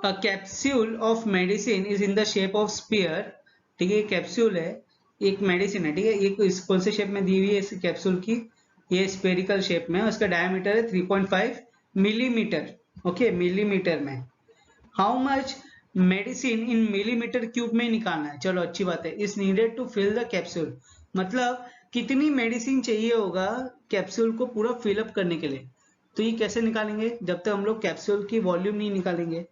a capsule of medicine is in the shape of sphere। ठीक है, कैप्सूल है, एक मेडिसिन है। ठीक है, एक कौन से शेप में दी हुई है इस कैप्सूल की, ये स्पेरिकल शेप में, उसका डायमीटर है 3.5 मिलीमीटर। ओके, मिलीमीटर में how much medicine in millimetre cube में निकालना है। चलो अच्छी बात है। Is needed to fill the capsule, मतलब कितनी मेडिसिन चाहिए होगा कैप्सूल को पूरा फिलअप करने के लिए। तो ये कैसे निकालेंगे, जब तक हम लोग कैप्सूल की वॉल्यूम नहीं निकालेंगे।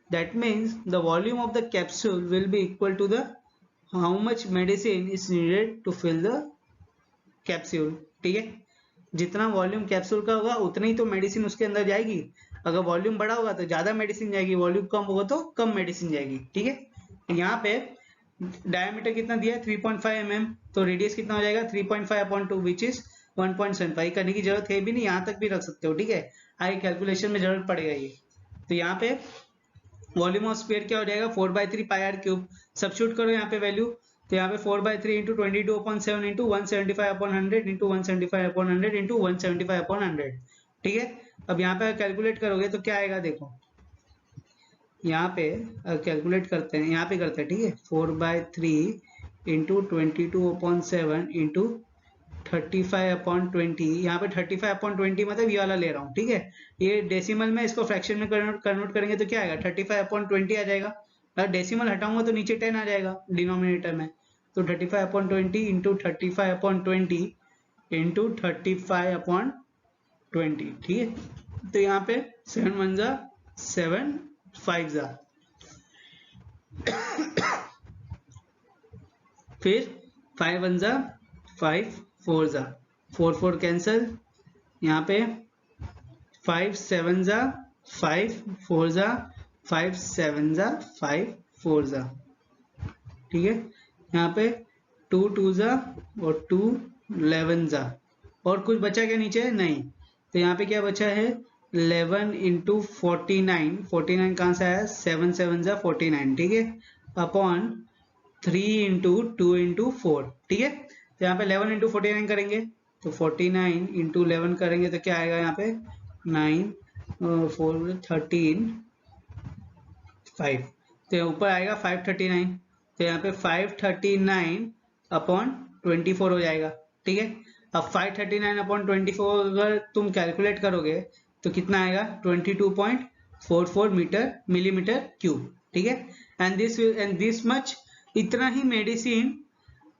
That means the volume of the capsule will be equal to the how much medicine is needed to fill the capsule। ठीक है, जितना वॉल्यूम कैप्सूल का होगा उतना ही तो मेडिसिन उसके अंदर जाएगी। अगर वॉल्यूम बड़ा होगा तो ज्यादा मेडिसिन जाएगी, वॉल्यूम कम होगा तो कम मेडिसिन जाएगी। ठीक है, यहाँ पे डायमीटर कितना दिया है 3.5 mm, तो रेडियस कितना हो जाएगा 3.5/2 विच इज 1.75। करने की जरूरत है भी नहीं, यहाँ तक भी रख सकते हो। ठीक है, आगे कैलकुलेशन में जरूरत पड़ेगा ये। तो यहाँ पे वॉल्यूम ऑफ स्फीयर क्या हो जाएगा 4/3 पाई क्यूब। सब्स्टिट्यूट करो यहाँ पे वैल्यू, तो यहाँ पे 4/3 इंटू 22/7 इंटू 175/100 इंटू 175/100 इंटू 175/100। ठीक है, अब यहाँ पे कैलकुलेट करोगे तो क्या आएगा, देखो यहाँ पे कैलकुलेट करते हैं, यहाँ पे करते हैं। ठीक है, 4/3 इंटू 22/7 इंटू 35/20। यहाँ पे 35/20 मतलब ये वाला ले रहा हूँ। ठीक है, ये डेसिमल में, इसको फ्रैक्शन में कन्वर्ट करेंगे तो क्या आएगा 35/20 आ जाएगा। अगर डेसिमल हटाऊंगा तो नीचे 10 आ जाएगा डिनोमिनेटर में। तो 35/20 इंटू 35/20 इंटू 35/20। ठीक है, तो यहाँ पे 7 1 जा 7 5 जा, फिर 5 1 जा 5 4 जा, 4 4 कैंसल, यहाँ पे 5 7 जा 5 4 जा 5 7 जा 5 4 जा। ठीक है, यहाँ पे 2 2 जा और 2 11 जा, और कुछ बचा क्या नीचे, नहीं। तो यहाँ पे क्या बचा है 11 इंटू 49, 49 कहाँ से आया 7 7 जा 49। ठीक है, अपॉन 3 इंटू 2 इंटू 4। ठीक है, तो यहाँ पे 11 इंटू 49 करेंगे तो 49 इंटू 11 करेंगे तो क्या आएगा यहाँ पे 9 4 13 5, तो ऊपर आएगा 539। तो यहाँ पे 539 अपॉन 24 हो जाएगा। ठीक है, अब 539 अपॉन 24 अगर तुम कैलकुलेट करोगे तो कितना आएगा 22.44 मिलीमीटर क्यूब। ठीक है, एंड दिस मच, इतना ही मेडिसिन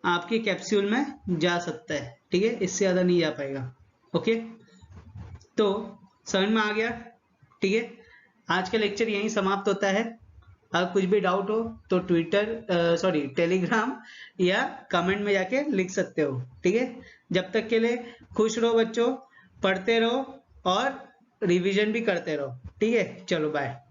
आपके कैप्सूल में जा सकता है। ठीक है, इससे ज्यादा नहीं जा पाएगा। ओके, तो समझ में आ गया। ठीक है, आज का लेक्चर यहीं समाप्त होता है। अगर कुछ भी डाउट हो तो टेलीग्राम या कमेंट में जाके लिख सकते हो। ठीक है, जब तक के लिए खुश रहो बच्चों, पढ़ते रहो और रिवीजन भी करते रहो। ठीक है, चलो बाय।